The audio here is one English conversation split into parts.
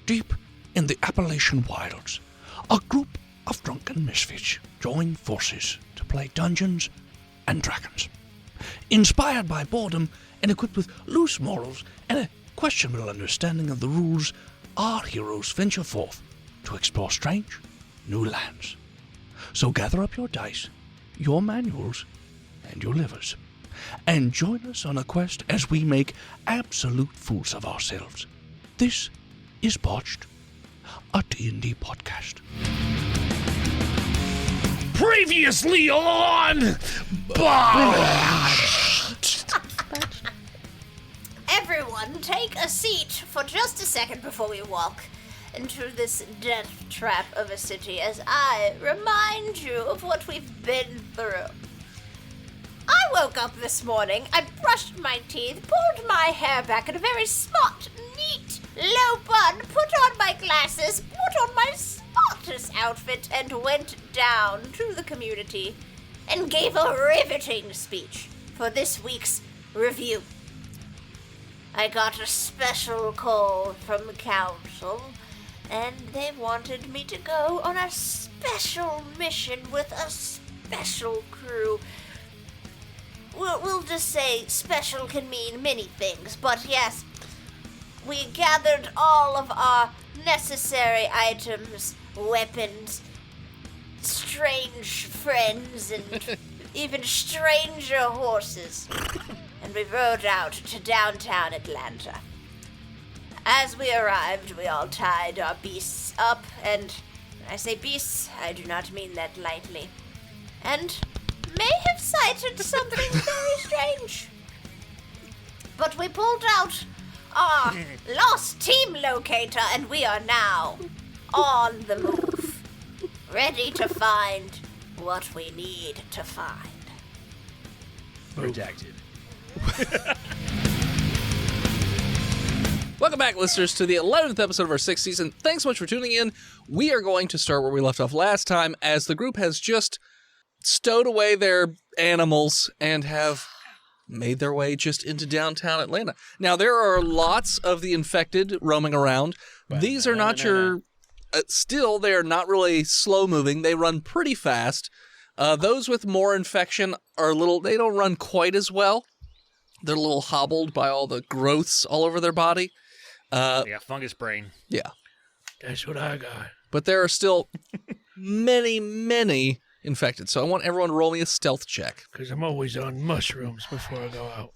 Deep in the Appalachian wilds, a group of drunken misfits join forces to play Dungeons and Dragons. Inspired by boredom and equipped with loose morals and a questionable understanding of the rules, our heroes venture forth to explore strange new lands. So gather up your dice, your manuals, and your livers, and join us on a quest as we make absolute fools of ourselves. This is Botched, a D&D podcast. Previously on Botched. Everyone, take a seat for just a second before we walk into this death trap of a city as I remind you of what we've been through. I woke up this morning, I brushed my teeth, pulled my hair back in a very smart, neat, low bun, put on my glasses, put on my smartest outfit, and went down to the community and gave a riveting speech for this week's review. I got a special call from the council, and they wanted me to go on a special mission with a special crew. We'll just say special can mean many things, but yes, we gathered all of our necessary items, weapons, strange friends, and even stranger horses, and we rode out to downtown Atlanta. As we arrived, we all tied our beasts up, and when I say beasts, I do not mean that lightly, and may have sighted something very strange. But we pulled out our lost team locator, and we are now on the move, ready to find what we need to find. Redacted. Welcome back, listeners, to the 11th episode of our 6th season. Thanks so much for tuning in. We are going to start where we left off last time, as the group has just stowed away their animals and have made their way just into downtown Atlanta. Now, there are lots of the infected roaming around. These are not your... still, they are not really slow-moving. They run pretty fast. Those with more infection are a little... They don't run quite as well. They're a little hobbled by all the growths all over their body. Yeah, fungus brain. Yeah. That's what I got. But there are still many, many infected. So I want everyone to roll me a stealth check. Because I'm always on mushrooms before I go out.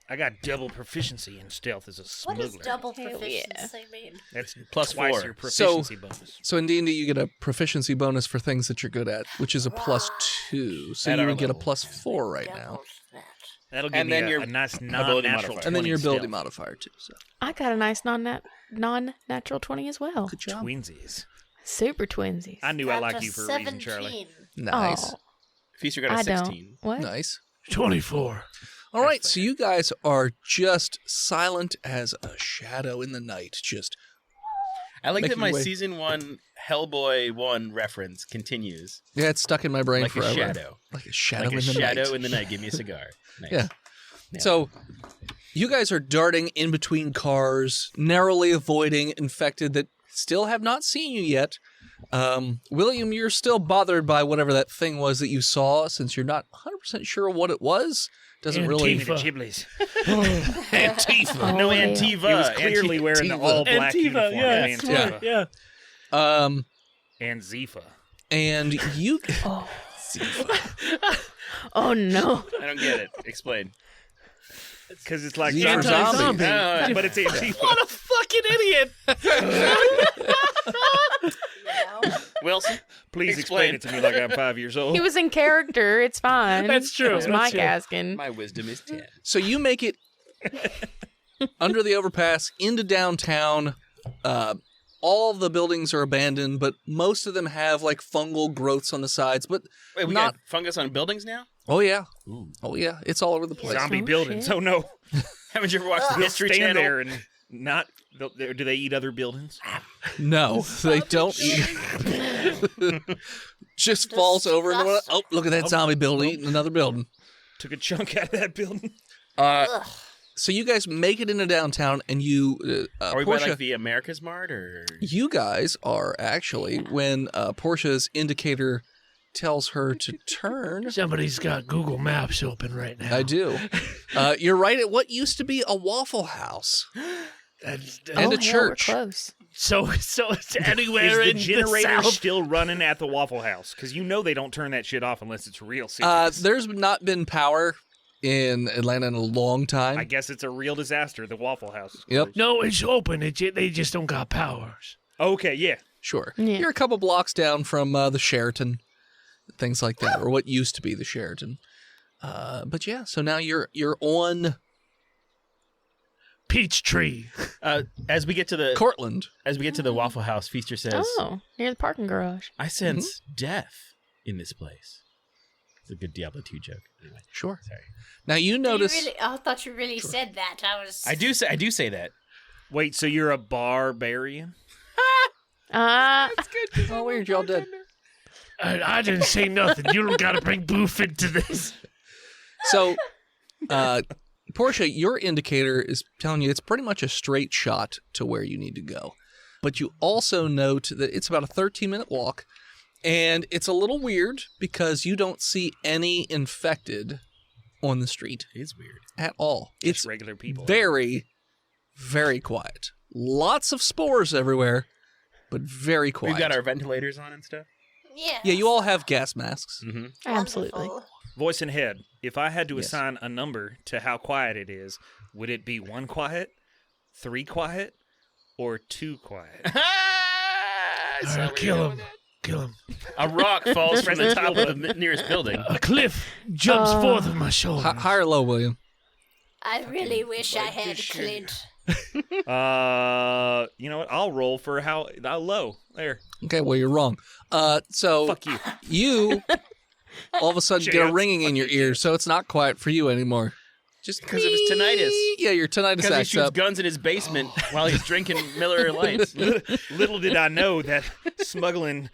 I got double proficiency in stealth as a What smuggler. does double proficiency mean? That's Plus twice 4. your proficiency bonus. So in D&D, you get a proficiency bonus for things that you're good at, which is a +2. So At you our would get a level. +4 right now. Doubled that. That'll give And me then a your nice ability non-natural modifier. And then your 20 ability stealth. modifier, too. So I got a nice non-natural 20 as well. good job. Twinsies. Super twinsies. I knew I Got liked a you for a reason, Charlie. 17. Nice. Oh, Feaster got a I 16. don't. What? Nice. 24. All right, That's so you guys are just silent as a shadow in the night. Just I like Making that my your way. Season 1 Hellboy 1 reference continues. yeah, it's stuck in my brain Like forever. a shadow. Like a shadow Like a in the shadow night. in the night. Give me a cigar. Nice. Yeah. So you guys are darting in between cars, narrowly avoiding infected that still have not seen you yet. William, you're still bothered by whatever that thing was that you saw, since you're not 100% sure what it was. Doesn't really... Give me the Ghiblies. Antifa. No, Oh, yeah. Antiva. He was clearly wearing the all-black uniform. yeah. Antifa. Yeah. And Zifa. And you... Oh. Oh no. I don't get it. Explain. Because it's like The anti-zombie, anti-zombie. but it's Antifa. What a fucking idiot! Wilson, Please explain it to me like I'm 5 years old. He was in character. It's fine. That's true, It was that's Mike true. asking. My wisdom is 10. So you make it under the overpass into downtown. All the buildings are abandoned, but most of them have like fungal growths on the sides. But Wait, we not. got fungus on buildings now? Oh yeah, Ooh. oh yeah, it's all over the place. Zombie Oh, buildings. shit. Oh no. Haven't you ever watched the They'll History stand Channel? there and not... Do they eat other buildings? No, they don't eat. Just falls over and oh, look at that zombie building eating another building. Took a chunk out of that building. Ugh. So you guys make it into downtown, and you, Are we Portia, by like the America's Mart or? you guys are actually when Portia's indicator tells her to turn. Somebody's got Google Maps open right now. I do. You're right at what used to be a Waffle House and a hell, church. We're close. So it's anywhere Is the in generator the South. still running at the Waffle House? Because you know they don't turn that shit off unless it's real serious. There's not been power in Atlanta in a long time. I guess it's a real disaster, the Waffle House. is Yep. closed. No, it's open. They just don't got powers. Okay, yeah. Sure. Yeah. You're a couple blocks down from the Sheraton, things like that, or what used to be the Sheraton. But yeah, so now you're on Peachtree. As we get to the Waffle House, Feaster says, Oh, near the parking garage. "I sense death in this place." It's a good Diablo 2 joke. Anyway, Sure. sorry. Now you notice. I thought you really said that. I do say that. Wait, so you're a barbarian? Uh, Oh, weird, y'all dead. I didn't say nothing. You don't got to bring Boof into this. So, Portia, your indicator is telling you it's pretty much a straight shot to where you need to go. But you also note that it's about a 13-minute walk, and it's a little weird because you don't see any infected on the street It is weird. at all. Just It's regular people. very, very quiet. Lots of spores everywhere, but very quiet. We've got our ventilators on and stuff. Yeah. Yeah, you all have gas masks. Mm-hmm. absolutely. Wonderful. Voice and head. If I had to Yes. assign a number to how quiet it is, would it be 1 quiet, 3 quiet, or 2 quiet? All right, kill him. Kill him. A rock falls from the top of the nearest building. A cliff jumps forth of my shoulder. High or low, William? I really wish I had Clint. You know what? I'll roll for how low. There. Okay, well, you're wrong. So Fuck you. you all of a sudden get a ringing in your ear, so it's not quiet for you anymore. Just Because of his tinnitus. Yeah, your tinnitus Because he acts shoots up. guns in his basement while he's drinking Miller Lights. Little did I know that smuggling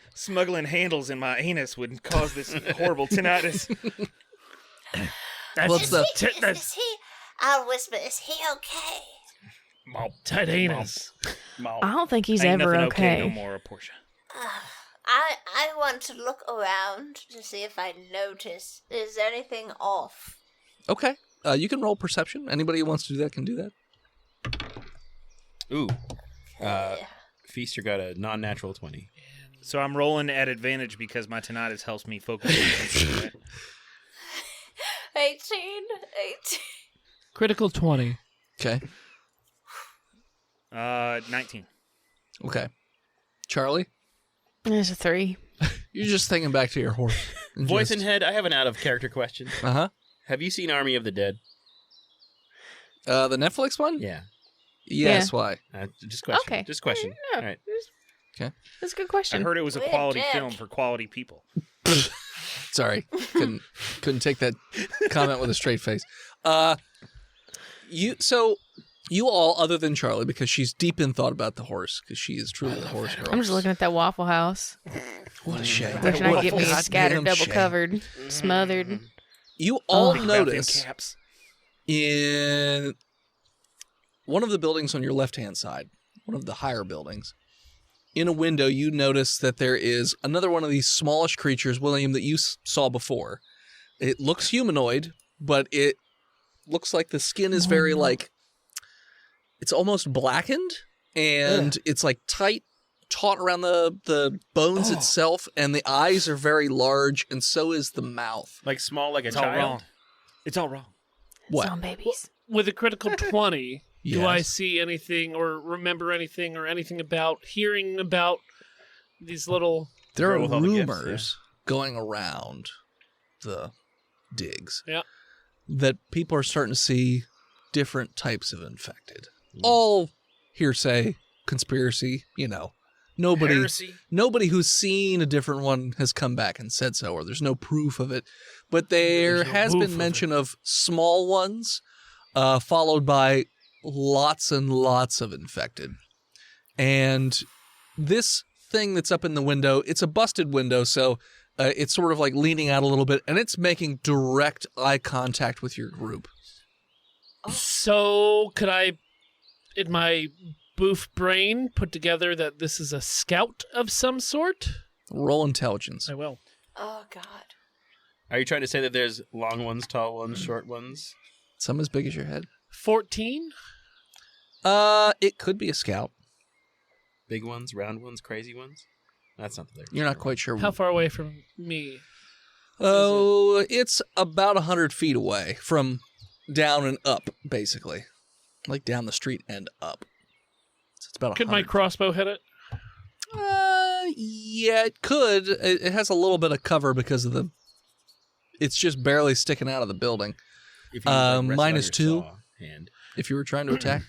handles in my anus would cause this horrible tinnitus. That's What's the- Is he? I'll whisper. Is he okay? tight anus. I don't think he's Ain't ever nothing okay. no more, Portia. I want to look around to see if I notice. Is anything off? Okay, you can roll perception. Anybody who wants to do that can do that. Ooh. Feaster got a non-natural 20. So I'm rolling at advantage because my tinnitus helps me focus on something. Right? 18. Critical 20. Okay, 19. okay. Charlie, There's a 3. you're just thinking back to your horse. Voice and head, I have an out-of-character question. Uh-huh. Have you seen Army of the Dead? The Netflix one? Yeah. Yes, why? Just question. Okay. Just question. Yeah, All right. That's a good I question. heard it was a We're quality dead. film for quality people. Sorry, couldn't take that comment with a straight face. You all, other than Charlie, because she's deep in thought about the horse, because she is truly the horse girl. I'm just looking at that Waffle House. What a shame. Wishing I could get me Goddamn scattered, double shame. covered, smothered. You all Think about them notice caps. in one of the buildings on your left-hand side, one of the higher buildings, in a window, you notice that there is another one of these smallish creatures, William, that you saw before. It looks humanoid, but it looks like the skin is very it's almost blackened, and it's like tight, taut around the bones itself, and the eyes are very large, and so is the mouth. Like small like a It's all child? wrong. It's all wrong. What? Some babies. With a critical 20, do I Yes. see anything or remember anything or anything about hearing about these little... There are Girl with all the gifts, rumors going around the digs Yeah. that people are starting to see different types of infected. All hearsay, conspiracy, Nobody who's seen a different one has come back and said so, or there's no proof of it. But there no has proof been of mention of small ones, followed by lots and lots of infected. And this thing that's up in the window, it's a busted window, so it's sort of like leaning out a little bit, and it's making direct eye contact with your group. So, could I, in my boof brain, put together that this is a scout of some sort? Roll intelligence. I will. Oh, God. Are you trying to say that there's long ones, tall ones, short ones? Some as big as your head. 14? It could be a scout. Big ones, round ones, crazy ones? That's not the lyrics. You're not quite sure. How far away from me? Oh, it's about 100 feet away from down and up, basically. Like down the street and up. So it's about Could my 100. crossbow hit it? Yeah, it could. It has a little bit of cover because of the... It's just barely sticking out of the building. If you, rest it on minus your 2. saw hand. If you were trying to attack.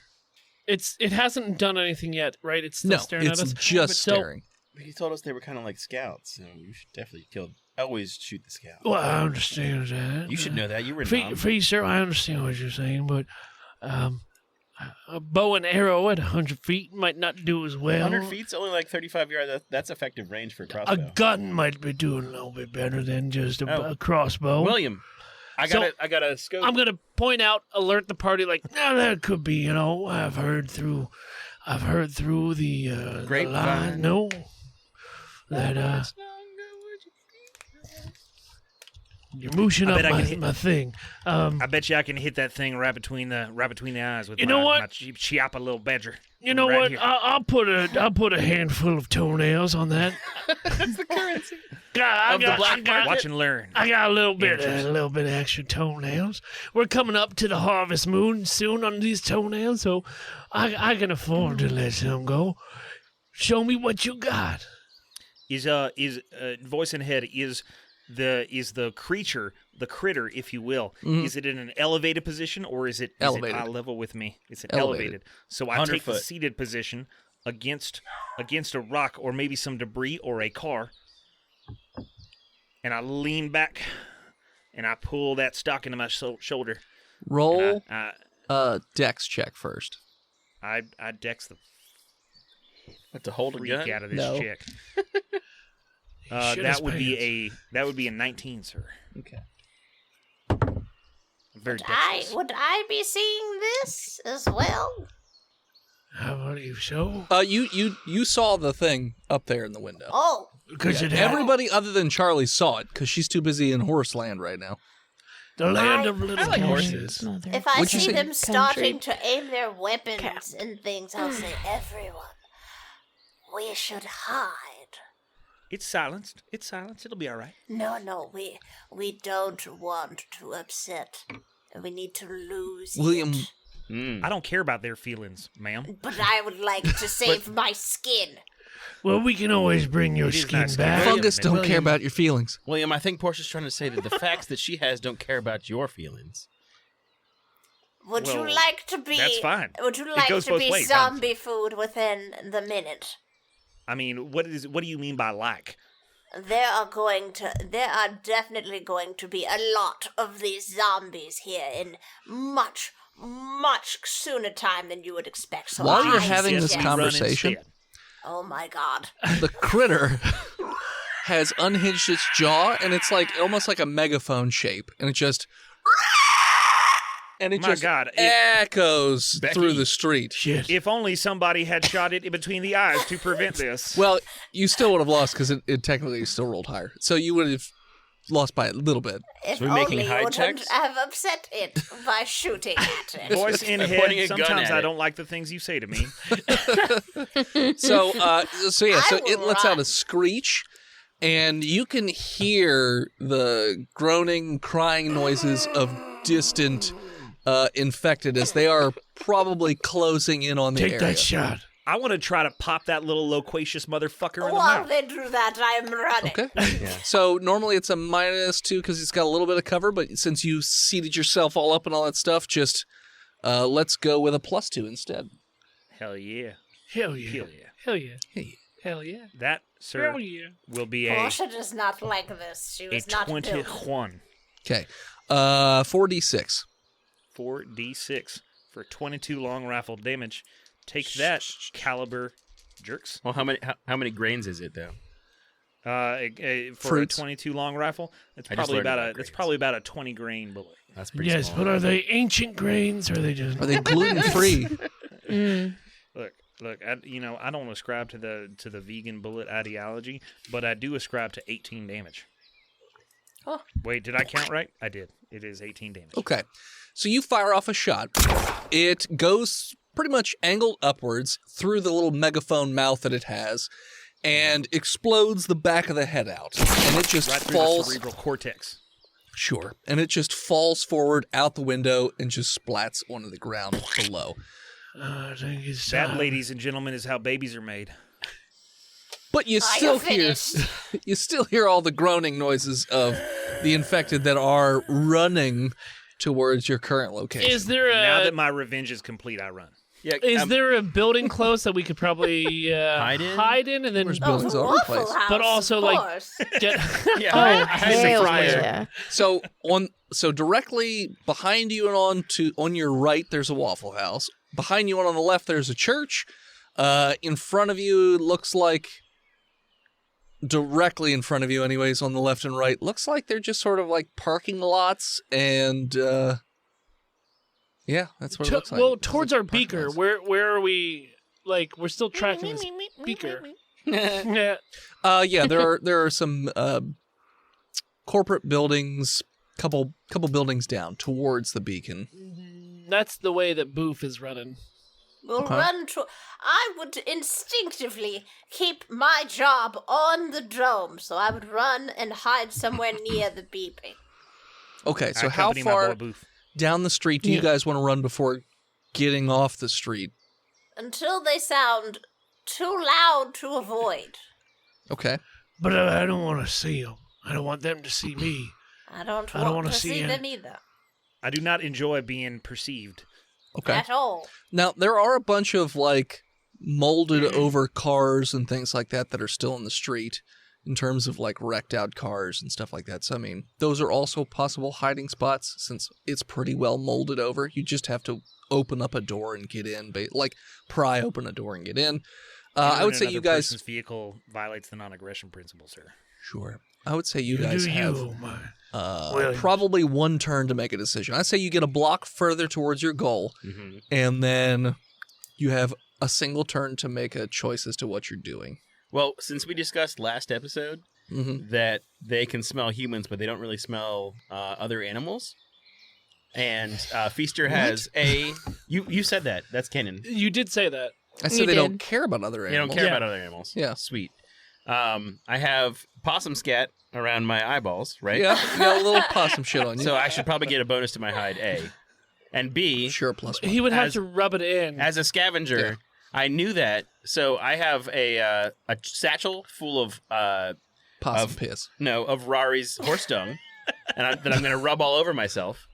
It hasn't done anything yet, right? It's still No, staring at it's us. just So- staring. But he told us they were kind of like scouts, so you should definitely always shoot the scout. Well, I understand that. You should know that. You were Fee, sir, I understand what you're saying, but a bow and arrow at 100 feet might not do as well. 100 feet's only like 35 yards. That's effective range for a A crossbow. gun might be doing a little bit better than just a crossbow. William, I got a scope. I'm gonna point out, alert the party, like, no, that could be, I've heard through the Grapevine. line, no, that you're mooshing I up bet I can hit- my thing. I bet you I can hit that thing right between the eyes with You my, know what? my Chiappa little badger. You know right what? here. I'll put a handful of toenails on that. That's the currency. Watch and learn. I got a little bit Interesting. of extra toenails. We're coming up to the harvest moon soon on these toenails, so I can afford to let some go. Show me what you got. Is voice in head is the creature, the critter, if you will, is it in an elevated position or is it Elevated. eye level with me? It's an Elevated. elevated. So I 100 take the foot. seated position against a rock or maybe some debris or a car, and I lean back and I pull that stock into my shoulder. Roll And dex check first. I dex the Have to hold a freak gun. out of this No. chick. Shit That his would pants. be a 19, sir. Okay. Very Would I be seeing this as well? How about you, so? You saw the thing up there in the window. Oh, Because it Everybody other than Charlie saw it because she's too busy in horse land right now. the land of little like horses. horses. if I What'd you see say? them starting Country to aim their weapons cap. and things, I'll say, everyone, we should hide. It's silenced. It's silenced. It'll be all right. No, we don't want to upset. We need to lose William, it. I don't care about their feelings, ma'am. But I would like to save my skin. Well, we can always bring your It is skin nice. back. William, fungus don't care William. about your feelings. William, I think Portia's trying to say that the facts that she has don't care about your feelings. Would you Well, like to be? that's fine. Would you It like goes to both be ways, zombie food within the minute? I mean, what do you mean by like? There are definitely going to be a lot of these zombies here in much sooner time than you would expect. So While you're I having this suggest- Run conversation, instead. Oh my God! the critter has unhinged its jaw and it's like almost like a megaphone shape, and it just My just God, echoes Becky. through the street. Shit. If only somebody had shot it in between the eyes to prevent this. Well, you still would have lost because it technically still rolled higher, so you would have lost by a little bit. If So we're making only you hide wouldn't checks? have upset it by shooting at it. Voice in I'm pointing head. a gun Sometimes at I it. don't like the things you say to me. So yeah, so I it will lets out run. a screech, and you can hear the groaning, crying noises of distant infected as they are probably closing in on the Take area. that shot. I want to try to pop that little loquacious motherfucker in the While mouth. they do that, I am running. Okay. So normally it's a -2 because it's got a little bit of cover, but since you seated yourself all up and all that stuff, just let's go with a +2 instead. Hell yeah. Hell yeah. Hell yeah. Hell yeah. Hey. Hell yeah. That, sir, Hell yeah. will be a Portia does not like this. She was not built. 21. Okay. 4d6. 4d6 for 22 long rifle damage. Take that, caliber jerks. Well, how many grains is it though? For Fruits. a 22 long rifle, it's I just probably learned about about it's grains. probably about a 20 grain bullet. That's pretty Yes, small. but are they ancient grains or are they just? Are they gluten free? Look, I don't ascribe to the vegan bullet ideology, but I do ascribe to 18 damage. Oh. Wait, did I count right? I did. It is 18 damage. Okay. So you fire off a shot. It goes pretty much angled upwards through the little megaphone mouth that it has and explodes the back of the head out. And it just Right through falls. the cerebral cortex. Sure. And it just falls forward out the window and just splats onto the ground below. I think it's That, time. ladies and gentlemen, is how babies are made. But you Are still you hear finished? you still hear all the groaning noises of the infected that are running towards your current location. Is there Now a that my revenge is complete, I run. Yeah, is there a building close that we could probably Hide in? and then There's Oh, buildings the all over the Waffle place. House, But also, of like, course. get Yeah, Oh, I had the hell fryer. yeah. So behind you and on your right there's a Waffle House. Behind you and on the left there's a church. In front of you looks like directly in front of you anyways on the left and right looks like they're just sort of like parking lots and yeah, that's what it looks like. well, It's towards like our parking beaker. lots. Where are we? Like, we're still tracking this beaker. Yeah. Yeah, there are some corporate buildings, couple buildings down towards the beacon. That's the way that Boof is running. We'll Okay. run to. I would instinctively keep my job on the dome, so I would run and hide somewhere near the beeping. Okay, so I how accompany my far boy Booth. down the street do you guys want to run before getting off the street? Until they sound too loud to avoid. Okay. But I don't want to see them. I don't want them to see me. I don't I don't want wanna to see see it. them either. I do not enjoy being perceived. Okay. At all. Now, there are a bunch of like molded over cars and things like that that are still in the street in terms of like wrecked out cars and stuff like that. So, I mean, those are also possible hiding spots since it's pretty well molded over. You just have to open up a door and get in, like pry open a door and get in. I would say Entering you another guys. person's vehicle violates the non-aggression principle, sir. Sure. I would say you You guys do have you, my Williams. probably one turn to make a decision. I'd say you get a block further towards your goal, Mhm. and then you have a single turn to make a choice as to what you're doing. Well, since we discussed last episode Mm-hmm. that they can smell humans, but they don't really smell other animals, and Feaster has a... You said that. That's canon. You did say that. I said You they don't did. care about other They don't animals. care Yeah. about other animals. Yeah. Sweet. I have possum scat around my eyeballs, right? Yeah, you got a little possum shit on you. So I should probably get a bonus to my hide, A. And B, Sure, plus one. He would have As- to rub it in. as a scavenger, Yeah. I knew that. So I have a satchel full of Possum of- piss. of Rari's horse dung, that I'm going to rub all over myself.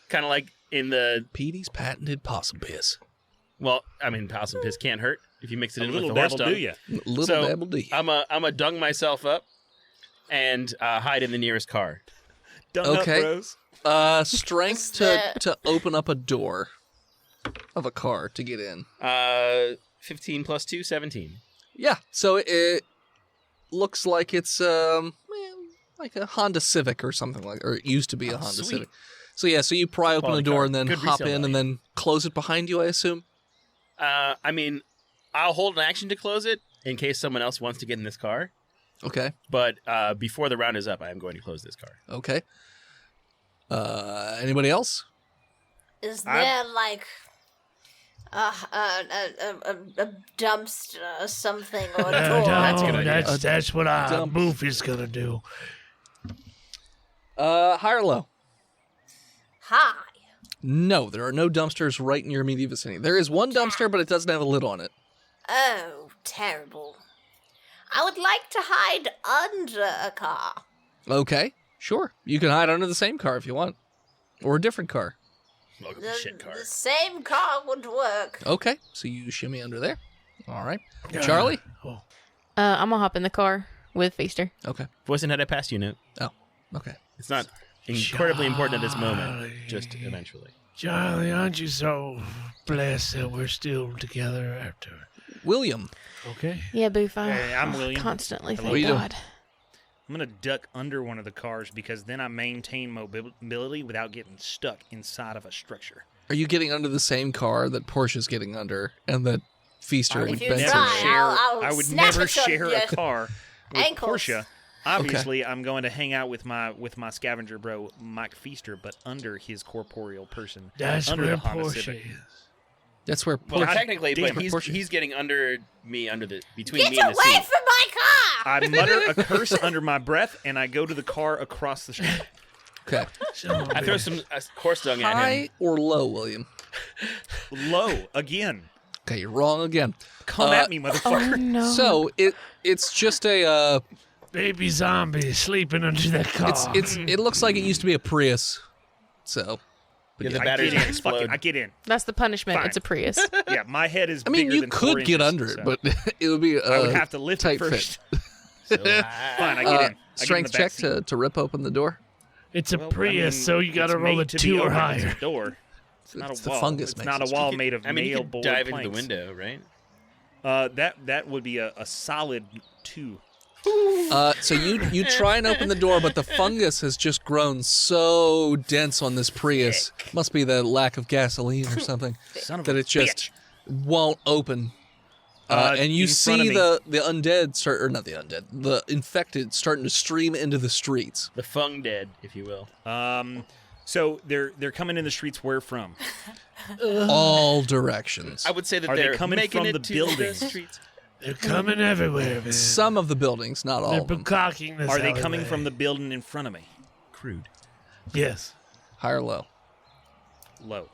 Kind of like in the Petey's patented possum piss. possum piss can't hurt if you mix it A in with little the horse dabble dung. do ya? Little So, dabble D. I'm a dung myself up and hide in the nearest car. Done up, Okay. bros. Strength Is that- to open up a door of a car to get in. 15 plus 2, 17. Yeah, so it looks like it's like a Honda Civic or something or it used to be a Honda sweet. Civic. So yeah, so you pry open Quality the door car. and then Good hop resale in and value. then close it behind you, I assume. I'll hold an action to close it in case someone else wants to get in this car. Okay. But before the round is up, I am going to close this car. Okay. Anybody else? Is I'm- there like a dumpster or something or a door? That's a good idea. That's what Dump. Boof is gonna do. High or low? Hi. No, there are no dumpsters right in your immediate vicinity. There is one dumpster, but it doesn't have a lid on it. Oh, terrible. I would like to hide under a car. Okay, sure. You can hide under the same car if you want. Or a different car. Welcome The, to shit car. the same car would work. Okay, so you shimmy under there. All right. Charlie? Oh, I'm gonna hop in the car with Feaster. Okay. Voice and head I passed you note. Oh, okay. It's not incredibly important at this moment, Charlie. just eventually. Charlie, aren't you so blessed that we're still together after? William. Okay. Yeah, Boof. Hey, I'm William. Constantly, Hello. thank What are you doing? God. I'm going to duck under one of the cars because then I maintain mobility without getting stuck inside of a structure. Are you getting under the same car that Portia's getting under and that Feaster and If you Benson try, share? I'll I would snap never at your share a car with ankles. Portia. Obviously, I'm going to hang out with my scavenger bro, Mike Feaster, but under his corporeal person. That's under where the Honda Portia Civic. is. That's where Well, God technically, damn but it, Portia. he's getting between Get me and the away seat. from my car! I mutter a curse under my breath, and I go to the car across the street. Okay. I throw some horse dung at him. High or low, William? Low, again. Okay, you're wrong again. Come at me, motherfucker. Oh, no. So it's just a Baby zombie sleeping under that car. it looks like it used to be a Prius. So Yeah, the I batteries get in. explode. Fuck it, I get in. That's the punishment. Fine. It's a Prius. Yeah, my head is I mean, bigger you than could 4 get inches, under it, so but it would be I would have to lift it tight first. fit. Fine, I get in. I get in Strength the back check seat. to rip open the door. It's a Well, Prius, I mean, so you got it's to roll made a to 2 be or open. higher. It's a door. It's not It's a the wall. fungus It's makes not a it. wall You could- made of I mean, you nail could board dive planks. into the window, right? That would be a solid 2. So you try and open the door, but the fungus has just grown so dense on this Prius. Must be the lack of gasoline or something Son of that a it just won't open. And you in front of see me. the undead start, or not the undead, the infected starting to stream into the streets. The fung dead, if you will. So they're coming in the streets where from? All directions. I would say that Are they they're coming making from it the to buildings? the streets. They're coming everywhere, man. Some of the buildings, not all They're of them. bukkake this Are they coming alleyway. from the building in front of me? Crude. Yes. High or low? Low.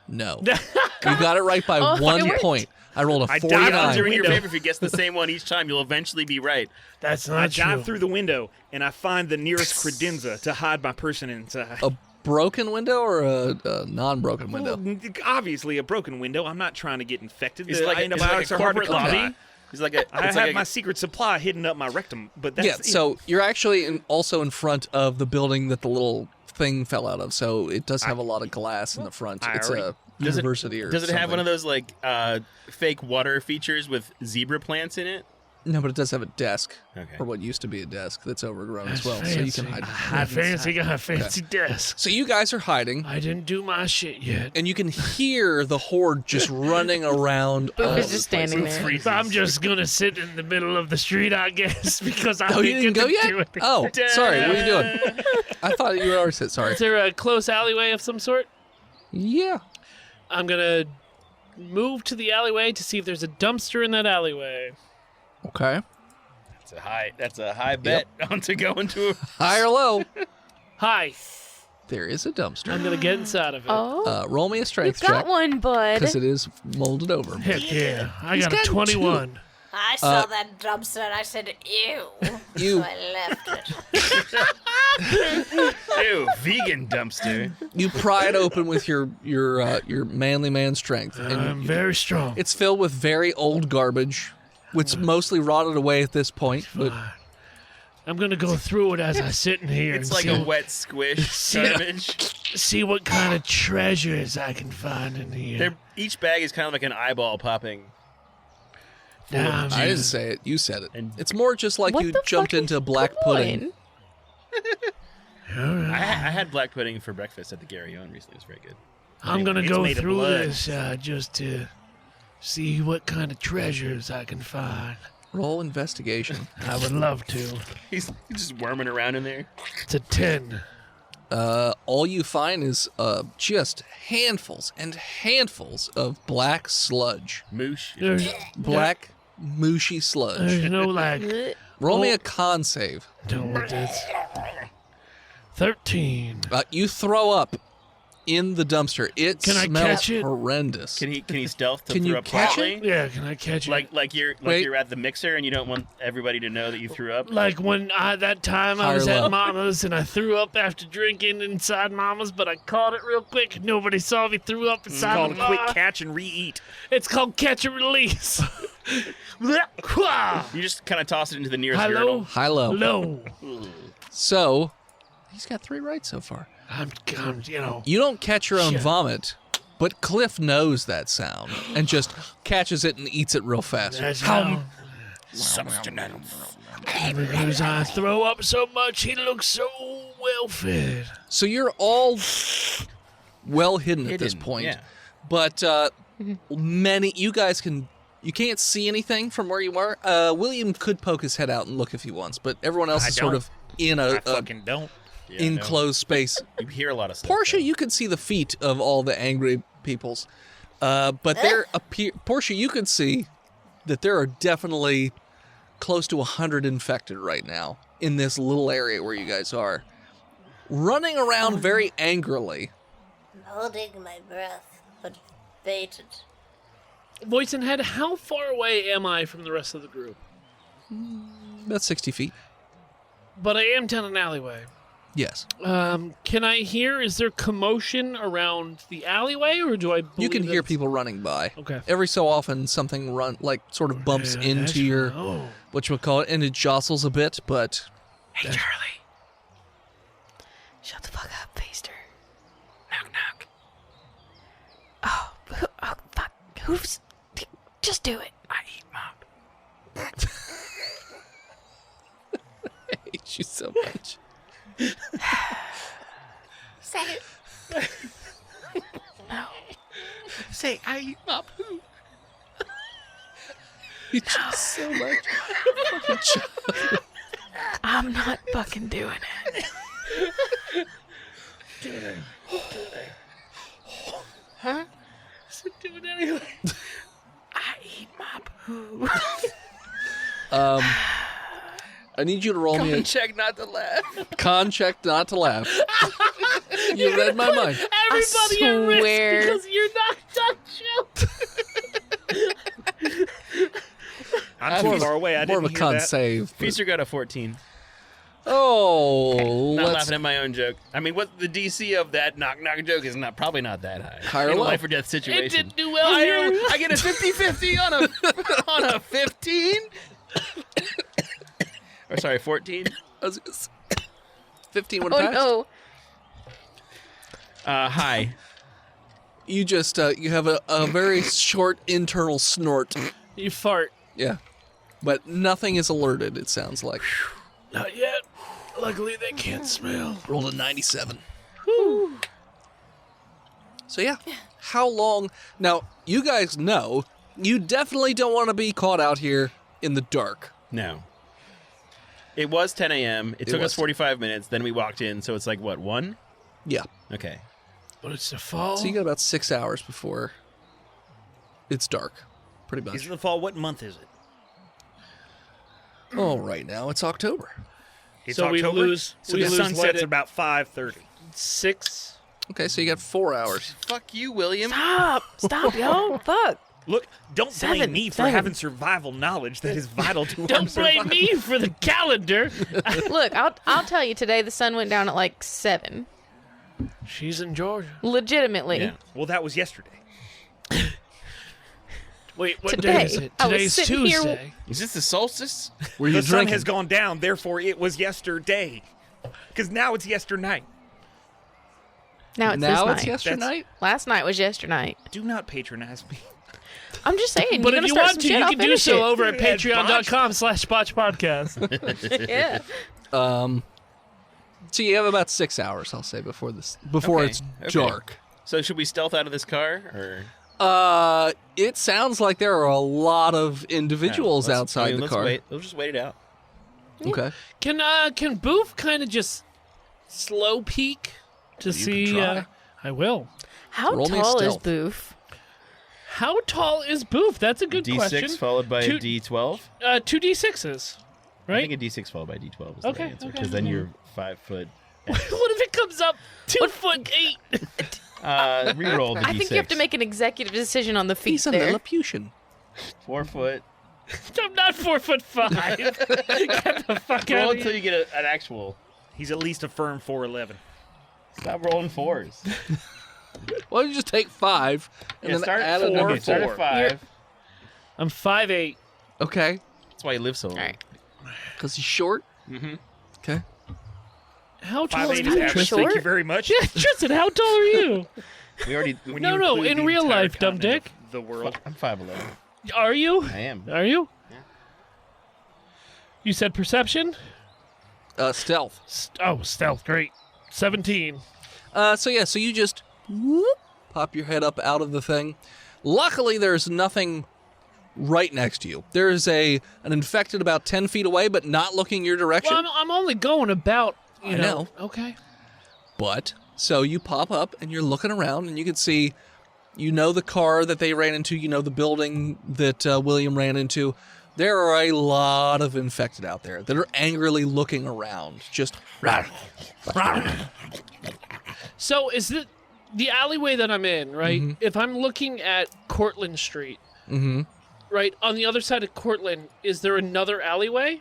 No. You got it right by Oh, it 1 worked. point. I rolled a I died 49. under Odds are in your window. favor. If you guess the same one each time, you'll eventually be right. That's I not dive true. through the window and I find the nearest credenza to hide my person inside. A broken window or a non-broken window? Well, obviously a broken window. I'm not trying to get infected. It's The like a antibiotics are hard to corporate come lobby. by. It's like a. I It's have like my a, secret supply hidden up my rectum, but that's Yeah, so you're actually also in front of the building that the little thing fell out of, so it does have a lot of glass in the front. I It's already- a university or Does it have one of something. those like fake water features with zebra plants in it? No, but it does have a desk, Okay. or what used to be a desk that's overgrown That's as well, so you fancy. can hide. I fancy got a fancy desk. So you guys are hiding, I didn't do my shit yet. and you can hear the horde just running around. all Boof is over just the place. standing there. I'm just gonna sit in the middle of the street, I guess, because I Oh, you didn't go yet? do it. Oh, sorry. What are you doing? I thought you were already said sorry. Is there a close alleyway of some sort? Yeah. I'm gonna move to the alleyway to see if there's a dumpster in that alleyway. Okay. That's a high bet on to go into. High or low? Hi, There is a dumpster. I'm gonna get inside of it. Oh, Roll me a you've strength got check one, bud. because it is molded over. Heck yeah, I got a gotten 21. I saw that dumpster and I said, ew. You- So I left it. Ew, vegan dumpster. You pry it open with your manly man strength, and I'm very strong. it's filled with very old garbage, which mostly rotted away at this point. But I'm gonna go through it as I sit in here It's and like see, a wet squish garbage. see what kind of treasures I can find in here. Each bag is kind of like an eyeball popping. Nah, I didn't say it; you said it. And- It's more just like What you the jumped fuck into is black pudding. going? I had black pudding for breakfast at the Gary Owen recently. It was very good. I'm gonna It's go made of through blood. this just to see what kind of treasures I can find. Roll investigation. I would love to. He's just worming around in there. It's a 10. All you find is just handfuls and handfuls of black sludge, Moosh. There's, black mushy sludge. there's no like. Roll me a con save. Don't want this. 13. You throw up in the dumpster. It Can I smells catch it? horrendous. Can he stealth to Can throw you up catch quietly? Yeah, can I catch it? Like Wait. you're at the mixer and you don't want everybody to know that you threw up. Like when that time I High or was low? at Mama's and I threw up after drinking inside Mama's, but I caught it real quick. Nobody saw me threw up It's inside called of a quick Mama. catch and re-eat. It's called catch and release. You just kind of toss it into the nearest Hello? urinal. High low. Low. So, he's got 3 right so far. I'm, you know. You don't catch your own Shit. vomit, But Cliff knows that sound and just catches it and eats it real fast. That's how. Substance. Because I throw up so much, he looks so well fed. So you're all well hidden at this Hidden, point. yeah. But you guys you can't see anything from where you are. William could poke his head out and look if he wants, but everyone else I is sort don't. of in I a fucking don't. Yeah, enclosed space. no. You hear a lot of stuff. Portia, though. you can see the feet of all the angry peoples. But Portia, you can see that there are definitely close to 100 infected right now in this little area where you guys are. Running around very angrily. I'm holding my breath, but baited. Voice in head, how far away am I from the rest of the group? About 60 feet. But I am down an alleyway. Yes. Can I hear? Is there commotion around the alleyway, or do I? You can believe hear it's- people running by. Okay. Every so often, something sort of bumps Yeah, into that's- your, Oh. whatchamacallit, and it jostles a bit, but Hey, Charlie. Shut the fuck up, Feaster. Knock, knock. Oh, fuck. Who's... Just do it. I eat mop. I hate you so much. Second. No. Say, I eat my poop. You just so much. I'm not fucking doing it. Huh? Do it anyway. I eat my poo. I need you to roll me a Check not to laugh. con check not to laugh. You read my mind. Everybody at risk swear. because you're not joke. I'm too far away. I More of didn't a hear con that. save. but- Feaster got a 14. Oh, Not let's laughing at my own joke. I mean, what the DC of that knock knock joke is probably not that high. High or In a low? life or death It situation. didn't do well here. I get a 50-50 on a 15. Or sorry, 14. I was gonna say, 15 would Oh, have passed. no. Hi. You just you have a very short internal snort. You fart. Yeah, but nothing is alerted. It sounds like. Not yet. Luckily, they can't smell. Rolled a 97. So yeah, how long? Now you guys know you definitely don't want to be caught out here in the dark. No. It was 10 a.m. It took was us 45 minutes. Then we walked in. So it's like, what, 1? Yeah. Okay. But it's the fall. So you got about 6 hours before it's dark, pretty much. Is it the fall? What month is it? Oh, right now it's October. It's So we October? lose- So we the lose sun what sets it- about 5:30. 6. Okay, so you got 4 hours. Fuck you, William. Stop, yo. Fuck. Look, don't blame 7, me for 7. having survival knowledge that is vital to our Don't blame survival. me for the calendar. Look, I'll tell you today the sun went down at like 7. She's in Georgia. Legitimately. Yeah. Well, that was yesterday. Wait, what Today. day is it? I was Today's sitting here- Tuesday. Is this the solstice? Were The you sun drinking? has gone down, therefore it was yesterday. Because now it's yesternight. Now it's Now this it's night. yesternight? Last night was yesternight. Do not patronize me. I'm just saying. But you're if gonna you start want some to, shit, you I'll can do finish so it. over at It's patreon.com/botchpodcast. Yeah. So you have about 6 hours, I'll say, before Okay, it's okay. dark. So should we stealth out of this car? Or It sounds like there are a lot of individuals outside the let's car. Wait. Let's just wait it out. Okay. Can Boof kind of just slow peek to see? try. I will. How Roll me a tall is stealth. Boof? How tall is Boof? That's a good D6 question. followed by Two- a D12. 2 D6s, I right? think a D6 followed by D12 is Okay, the right answer. okay. Because then you're 5 foot. What if it comes up 2'8"? Reroll the D6. I think you have to make an executive decision on the feet He's a there. Lilliputian. 4 foot. I'm not 4'5". Get the fuck Roll out of until here. you get an actual. He's at least a firm 4'11". Stop rolling 4s. Why don't you just take 5 and then start add at another 4. Start 4? at 5. I'm 5'8". Okay. That's why you live so long. All right. Because he's short? Mm-hmm. Okay. How tall 5'8" are is you? average. short? Thank you very much. Yeah, Tristan, how tall are you? We already. When No, you no, include in the real entire life, dumb continent dick. of the world. I'm 5'11". Are you? I am. Are you? Yeah. You said perception? Stealth. Stealth. Great. 17. So you just whoop, pop your head up out of the thing. Luckily, there's nothing right next to you. There's an infected about 10 feet away, but not looking your direction. Well, I'm only going about, you I know. Okay. But, so you pop up and you're looking around and you can see, the car that they ran into, the building that William ran into. There are a lot of infected out there that are angrily looking around. Just, So is it the alleyway that I'm in, right? Mm-hmm. If I'm looking at Cortlandt Street, right, on the other side of Cortlandt, is there another alleyway?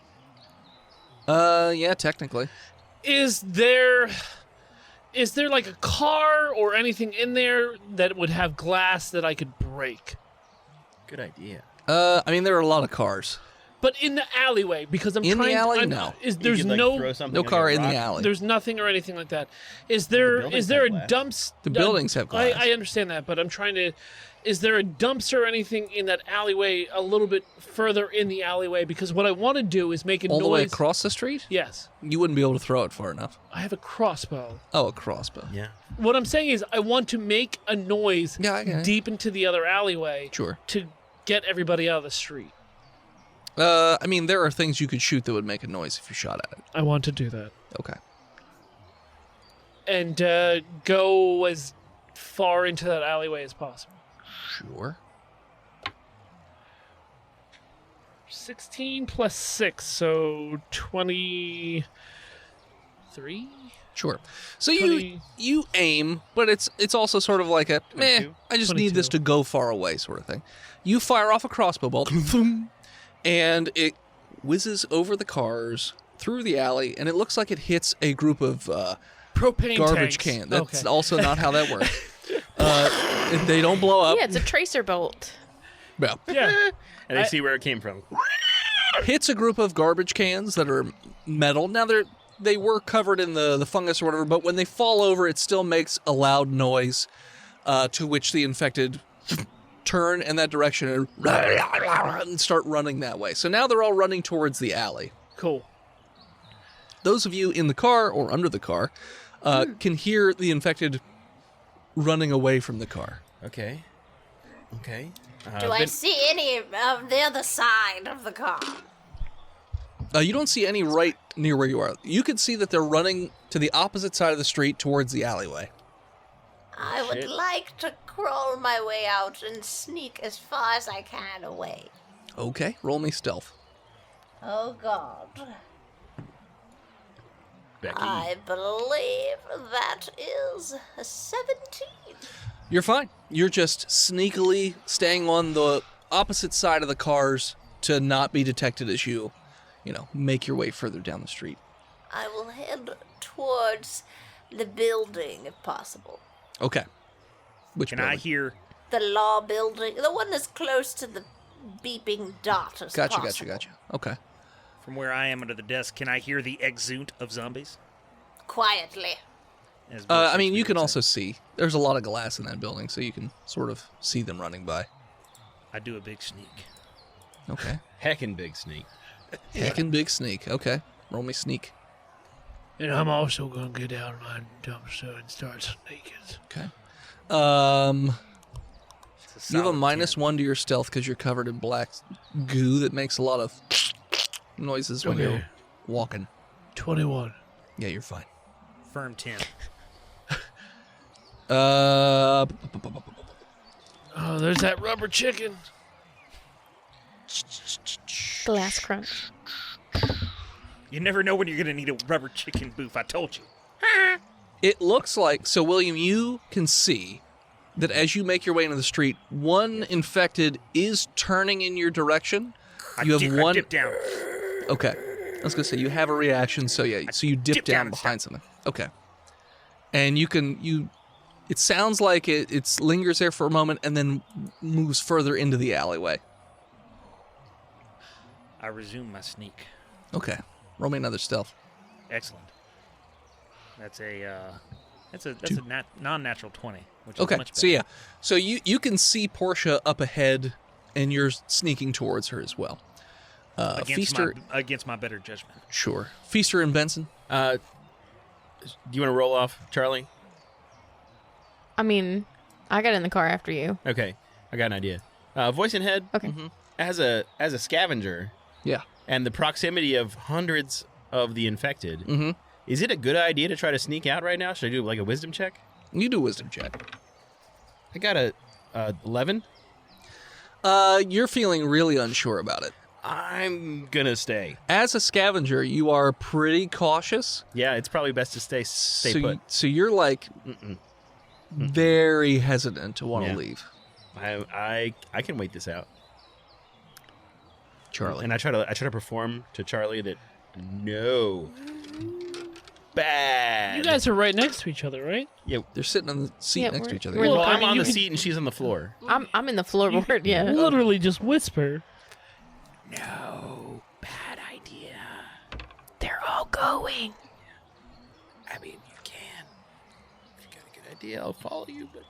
yeah, technically. Is there like a car or anything in there that would have glass that I could break? Good idea. There are a lot of cars. But in the alleyway, because I'm In the trying. alley? I'm, No. Is You there's could, no throw something No like car a in the rock. alley. there's nothing or anything like that. Is there buildings a have dumps? The buildings have glass. I understand that, but I'm trying to. Is there a dumpster or anything in that alleyway a little bit further in the alleyway? Because what I want to do is make a All noise. the way across the street? Yes, You wouldn't be able to throw it far enough. I have a crossbow. Oh, a crossbow. Yeah. What I'm saying is, I want to make a noise Yeah, I get it. deep into the other alleyway Sure. to get everybody out of the street. There are things you could shoot that would make a noise if you shot at it. I want to do that Okay. and go as far into that alleyway as possible. Sure. 16 plus 6, so 23? Sure. So 20. you aim, but it's also sort of like a, 22? I just need this 22. to go far away sort of thing. You fire off a crossbow bolt, and it whizzes over the cars, through the alley, and it looks like it hits a group of Propane garbage tanks. can. That's Okay. also not how that works. They don't blow up. Yeah, it's a tracer bolt. Well, Yeah. And they see where it came from. hits a group of garbage cans that are metal. Now they were covered in the fungus or whatever, but when they fall over, it still makes a loud noise, to which the infected turn in that direction and start running that way. So now they're all running towards the alley. Cool. Those of you in the car or under the car can hear the infected running away from the car. Okay. Okay. Do I see any of the other side of the car? You don't see any right near where you are. You can see that they're running to the opposite side of the street towards the alleyway. I would like to crawl my way out and sneak as far as I can away. Okay, roll me stealth. Oh God. Becky. I believe that is a 17. You're fine. You're just sneakily staying on the opposite side of the cars to not be detected as you make your way further down the street. I will head towards the building if possible. Okay. Which Can building? I hear? The law building, the one that's close to the beeping dot as Gotcha. possible. Okay. From where I am under the desk, can I hear the exunt of zombies? Quietly. As Bill You Shakespeare can would also say. see. There's a lot of glass in that building, so you can sort of see them running by. I do a big sneak. Okay. Heckin' big sneak. Heckin' big sneak. Okay. Roll me sneak. And I'm also going to get out of my dumpster and start sneaking. Okay. It's a You have a solid -1 to your stealth because you're covered in black goo that makes a lot of noises when Okay. you're walking. 21. Yeah, you're fine. 10. Firm 10. Uh, Oh, there's that rubber chicken. Glass crunch. You never know when you're going to need a rubber chicken booth. I told you. It looks like, so William, you can see that as you make your way into the street, one infected is turning in your direction. You have I one. dip down. Okay. I was going to say, you have a reaction, so yeah, so you dip dip down down and behind something. Okay. And it sounds like it lingers there for a moment and then moves further into the alleyway. I resume my sneak. Okay. Roll me another stealth. Excellent. That's That's a non-natural 20, which is Okay, much better. so yeah. So you can see Portia up ahead, and you're sneaking towards her as well. Against my better judgment. Sure. Feaster and Benson. Do you want to roll off, Charlie? I mean, I got in the car after you. Okay, I got an idea. Voice and head. Okay. As a scavenger, Yeah. and the proximity of hundreds of the infected, is it a good idea to try to sneak out right now? Should I do like a wisdom check? You do a wisdom check. I got a 11. You're feeling really unsure about it. I'm gonna stay. As a scavenger, you are pretty cautious. Yeah, it's probably best to stay put. So you're like very hesitant to want to Yeah. leave. I can wait this out. Charlie. And I try to perform to Charlie that no bad. You guys are right next to each other, right? Yeah, They're sitting on the seat Yeah, next to we're- each other. we're- well, I I'm mean, on you the could- seat and she's on the floor. I'm in the floorboard, yeah. Literally just whisper. No bad idea. They're all going. I mean, you can. If you got a good idea, I'll follow you, but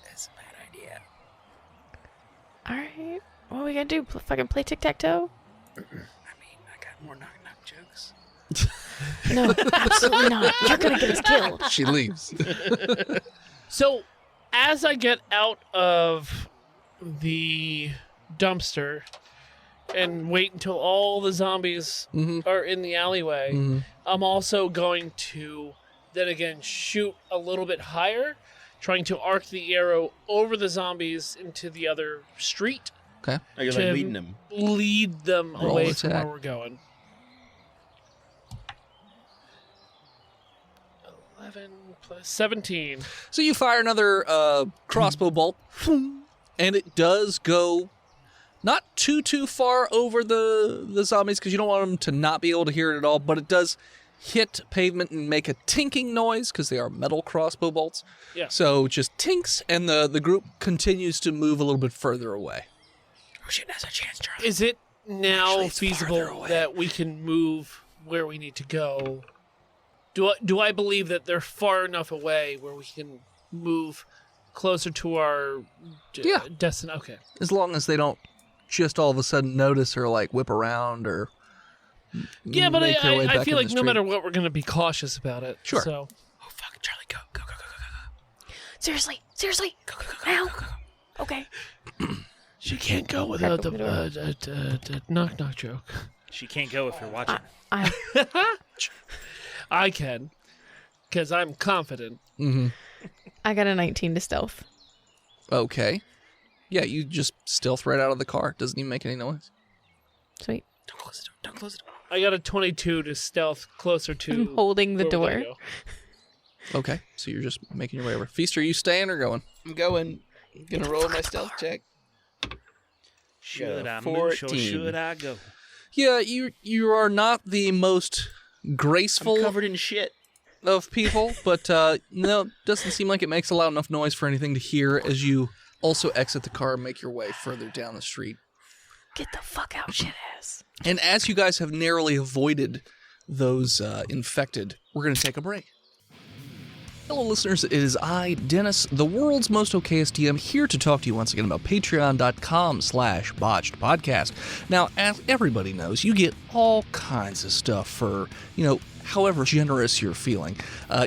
that's a bad idea. All right. What are we gonna do? Fucking play tic-tac-toe? I mean, I got more knock-knock jokes. No, absolutely not. You're gonna get us killed. She leaves. So, as I get out of the dumpster and wait until all the zombies are in the alleyway, I'm also going to then again shoot a little bit higher, trying to arc the arrow over the zombies into the other street, Okay. Are you like leading them? lead them Roll away from attack. where we're going. 11 plus 17. So you fire another crossbow bolt, and it does go not too far over the zombies because you don't want them to not be able to hear it at all, but it does hit pavement and make a tinking noise because they are metal crossbow bolts. Yeah. So just tinks, and the group continues to move a little bit further away. Ocean has a chance, Charlie. Is it now Actually, it's farther feasible away. that we can move where we need to go? Do I believe that they're far enough away where we can move closer to our Yeah. destination? Okay. As long as they don't just all of a sudden notice or like whip around or Yeah, but make their way I back feel in like the no street. matter what, we're going to be cautious about it. Sure. So Oh, fuck, Charlie, go. Seriously. Now. Okay. she can't go without the knock-knock joke. She can't go if you're watching. I can, because I'm confident. I got a 19 to stealth. Okay. Yeah, you just stealth right out of the car. Doesn't even make any noise. Sweet. Don't close the door. I got a 22 to stealth closer to. I'm holding the where we're door. gonna go. Okay, so you're just making your way over. Feast, are you staying or going? I'm going. Gonna roll my stealth check. Should I move? 14. Should I go? Yeah, you are not the most graceful I'm covered in shit. of people, but no, doesn't seem like it makes a loud enough noise for anything to hear as you also exit the car and make your way further down the street. Get the fuck out, shit ass. And as you guys have narrowly avoided those infected, we're going to take a break. Hello, listeners. It is I, Dennis, the world's most okayest DM, here to talk to you once again about patreon.com/botched podcast. Now, as everybody knows, you get all kinds of stuff for, however generous you're feeling.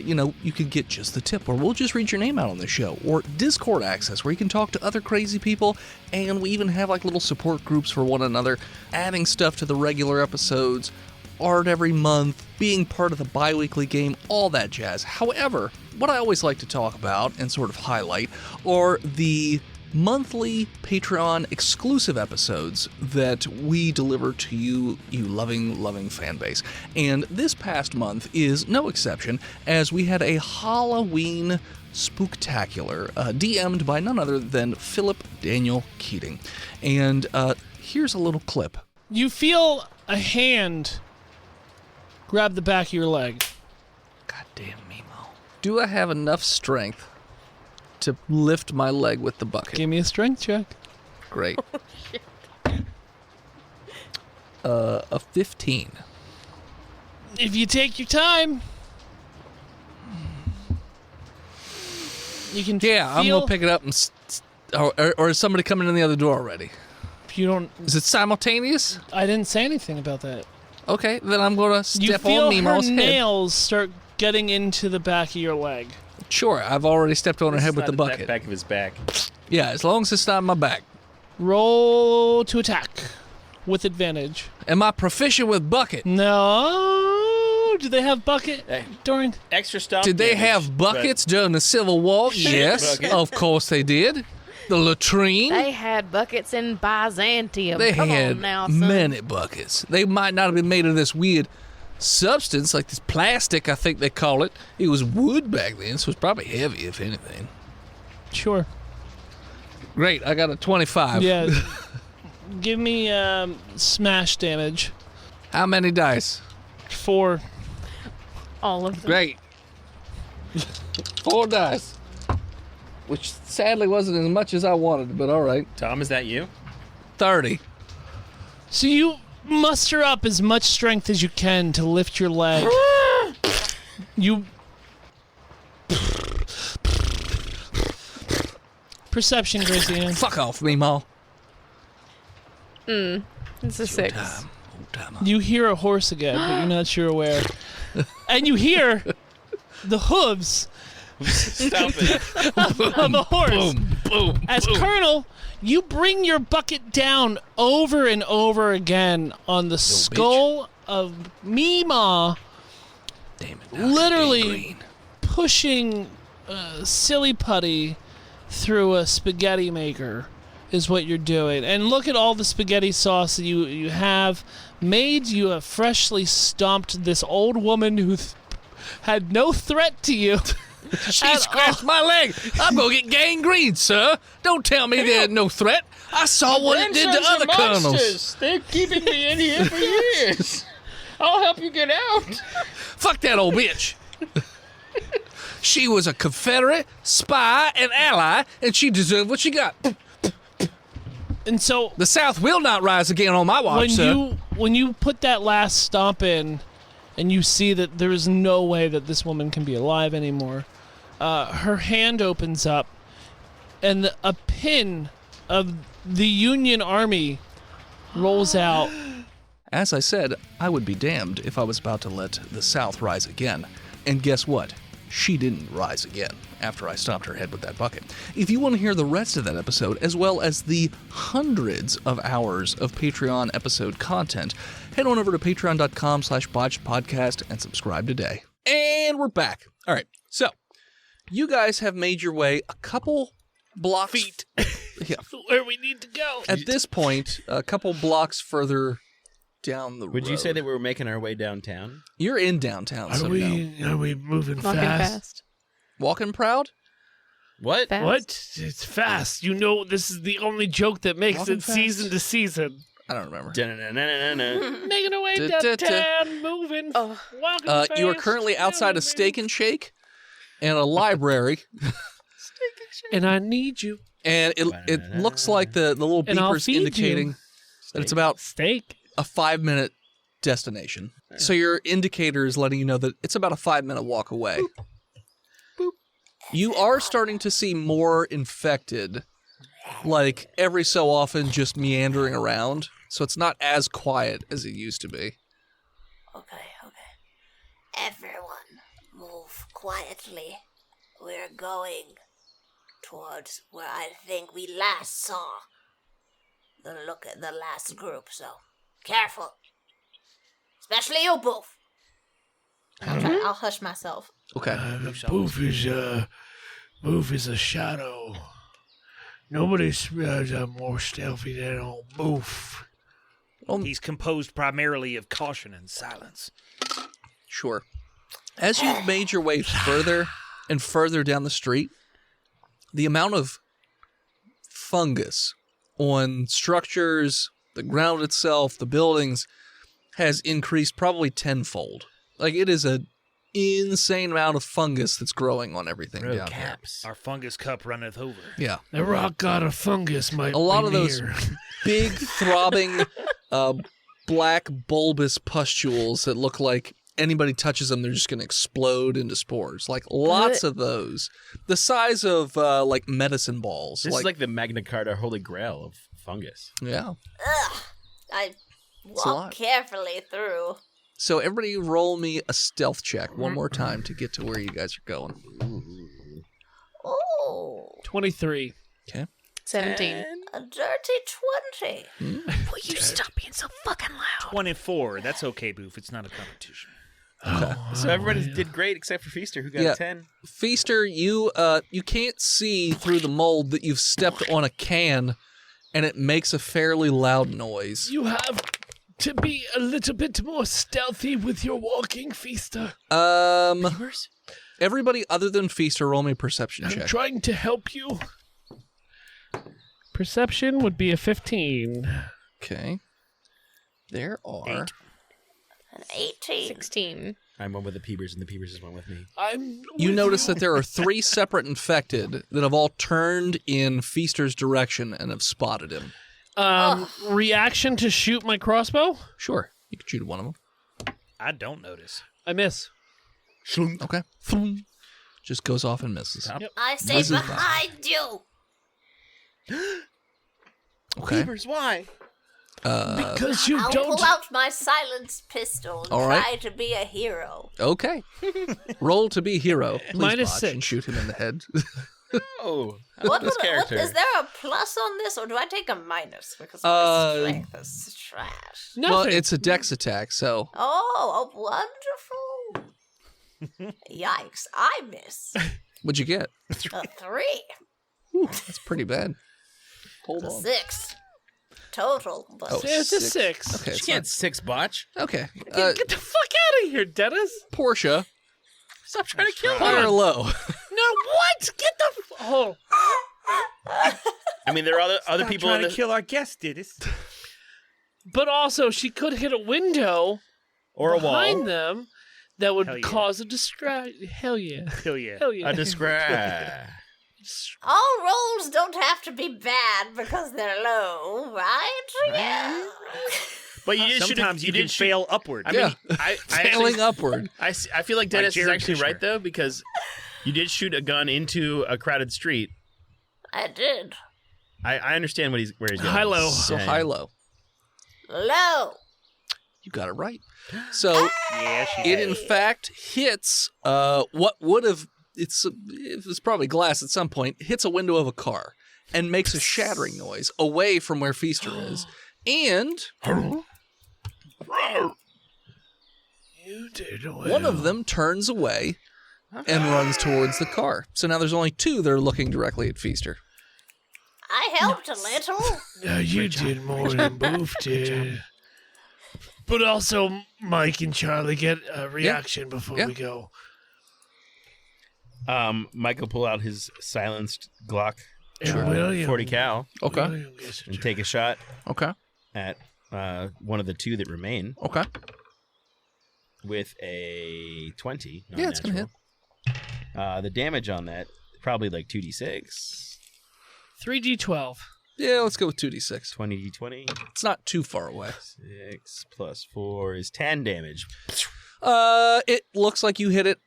You could get just the tip, or we'll just read your name out on the show, or Discord access, where you can talk to other crazy people, and we even have like little support groups for one another, adding stuff to the regular episodes, art every month, being part of the bi-weekly game, all that jazz. However, what I always like to talk about and sort of highlight are the monthly Patreon exclusive episodes that we deliver to you loving fan base. And this past month is no exception, as we had a Halloween spooktacular DM'd by none other than Philip Daniel Keating. And here's a little clip. You feel a hand grab the back of your leg. Goddamn Mimo. Do I have enough strength to lift my leg with the bucket? Give me a strength check. Great. A 15. If you take your time. You can Yeah, I'm feel. gonna pick it up and. Or is somebody coming in the other door already? If you don't, Is it simultaneous? I didn't say anything about that. Okay, then I'm gonna You step feel on her Nemo's head. nails start getting into the back of your leg. Sure, I've already stepped on her head with the Not bucket. Back of his back. Yeah, as long as it's not on my back. Roll to attack with advantage. Am I proficient with bucket? No. Do they have bucket, Dorian? Extra stomp. Did they damage, have buckets during the Civil War? Yes, bucket. of course they did. The latrine. They had buckets in Byzantium. They Come had on now, son. many buckets. They might not have been made of this weird substance, like this plastic, I think they call it. It was wood back then, so it's probably heavy, if anything. Sure. Great, I got a 25. Yeah. Give me smash damage. How many dice? 4. All of them. Great. 4 dice. Which sadly wasn't as much as I wanted, but all right. Tom, is that you? 30. So you muster up as much strength as you can to lift your leg. You. Perception, Gracie Ann. Fuck off, Meemaw. It's a 6. Old timer. You hear a horse again, but you're not sure where. And you hear the hooves Stop it. of a horse. Boom, boom, As boom. Colonel, you bring your bucket down over and over again on the skull of Meemaw, Damn it. now it's literally gangrene. pushing silly putty through a spaghetti maker is what you're doing. And look at all the spaghetti sauce that you have made. You have freshly stomped this old woman who had no threat to you. She At scratched my leg. I'm going to get gangrene, sir. Don't tell me there's no threat. I saw what it did to other colonels. They're keeping me in here for years. I'll help you get out. Fuck that old bitch. She was a Confederate, spy, and ally, and she deserved what she got. And so The South will not rise again on my watch, sir. when you put that last stomp in and you see that there is no way that this woman can be alive anymore, her hand opens up and a pin of the Union Army rolls out. As I said, I would be damned if I was about to let the South rise again. And guess what? She didn't rise again after I stomped her head with that bucket. If you want to hear the rest of that episode, as well as the hundreds of hours of Patreon episode content, head on over to patreon.com/botchedpodcast and subscribe today. And we're back. All right, so you guys have made your way a couple blocks... Feet. Yeah. Where we need to go. At this point, a couple blocks further down the road. Would you say that we were making our way downtown? You're in downtown, Are so no. we moving Walking fast? fast. Walking proud? What? Fast. What? It's fast. You know, this is the only joke that makes Walking it season to season. I don't remember. Da-na-na-na-na-na. Making our way Da-da-da. downtown, moving, walking fast. You are currently outside a Steak and Shake and a library, And I need you. and it looks like the little And I'll beeper's feed you. indicating that it's about Steak. a 5-minute destination. So your indicator is letting you know that it's about a 5-minute walk away. Boop. You are starting to see more infected, like every so often just meandering around. So it's not as quiet as it used to be. Okay. Everyone, move quietly. We're going towards where I think we last saw the last group, so careful. Especially you, Boof. I'll hush myself. Okay. Boof is a shadow. Nobody's more stealthy than old Boof. He's composed primarily of caution and silence. Sure. As you've made your way further and further down the street, the amount of fungus on structures, the ground itself, the buildings, has increased probably tenfold. Like, it is an insane amount of fungus that's growing on everything down here. Caps. Our fungus cup runneth over. Yeah. The rock god of fungus might A lot be of those near. big, throbbing, black, bulbous pustules that look like anybody touches them, they're just going to explode into spores. Like lots of those. The size of like medicine balls. This is like the Magna Carta Holy Grail of fungus. Yeah. Ugh. I a walk lot. carefully through. So everybody roll me a stealth check one more time to get to where you guys are going. Oh, 23. Okay. 17. a dirty 20. Will you stop being so fucking loud? 24. That's okay, Boof. It's not a competition. So everybody did great except for Feaster, who got Yeah. a 10. Feaster, you can't see through the mold that you've stepped on a can, and it makes a fairly loud noise. You have to be a little bit more stealthy with your walking, Feaster. Everybody other than Feaster, roll me a perception I'm check. trying to help you. Perception would be a 15. Okay. There are. An 18. 16. I'm one with the Peebers, and the Peebers is one with me. You notice that there are 3 separate infected that have all turned in Feaster's direction and have spotted him. Reaction to shoot my crossbow? Sure, you can shoot one of them. I don't notice. I miss. Okay. Thum. Just goes off and misses. Yep. I stay This is behind you. Okay. Peebers, why? Because you I'll don't. pull out my silenced pistol and All try right. to be a hero. Okay. Roll to be hero. Please, Minus Botch, 6. and shoot him in the head. Oh, What, this character. is there a plus on this, or do I take a minus? Because my strength is trash. Nothing. Well, it's a dex attack, so Oh, wonderful. Yikes, I miss. what'd you get? A 3. That's pretty bad. Hold A on. 6. Total. But Oh, It's a 6. 6. Okay, You it's can't 6 botch. not- okay. Get the fuck out of here, Dennis. Portia, Stop trying to kill high or him. low? No, what? Get the. Oh. I mean, there are other Stop people trying in to the... kill our guest, Dennis. But also, she could hit a window or a behind wall. them that would Hell yeah. cause a distraction. Hell yeah. Hell yeah. Hell yeah. A describe. all rolls don't have to be bad because they're low, right? Yeah. But you did shoot. Sometimes you can shoot. fail upward. I mean, Yeah. I Failing actually, upward. I feel like Dennis is Jared actually Kushner. right though, because you did shoot a gun into a crowded street. I did. I understand where he's going. High-low. So Yeah. high-low. Low. You got it right. So Yeah, she it in fact hits what would have it was probably glass at some point, hits a window of a car and makes a shattering noise away from where Feaster is. And You did well. one of them turns away and runs towards the car. So now there's only 2 that are looking directly at Feaster. I helped a little. You did more than Boof did. But also, Mike and Charlie get a reaction before Yeah. we go. Michael pull out his silenced Glock And William. 40 cal Okay. William gets a and take a shot Okay. at one of the 2 that remain Okay. with a 20. Yeah, it's gonna hit. The damage on that probably like 2d6, 3d12. Yeah, let's go with 2d6. 20d20. It's not too far away. 6 plus 4 is 10 damage. It looks like you hit it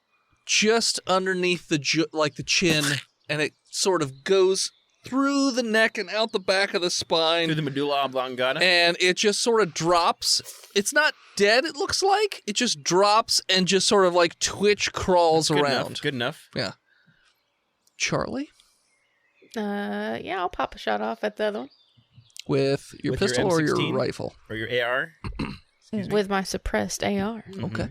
just underneath the the chin, and it sort of goes through the neck and out the back of the spine. Through the medulla oblongata. And it just sort of drops. It's not dead, it looks like. It just drops and just sort of like twitch crawls Good around. enough. Good enough. Yeah. Charlie? Yeah, I'll pop a shot off at the other one. With your With your pistol or your M16? rifle? Or your AR. With my suppressed AR. Okay.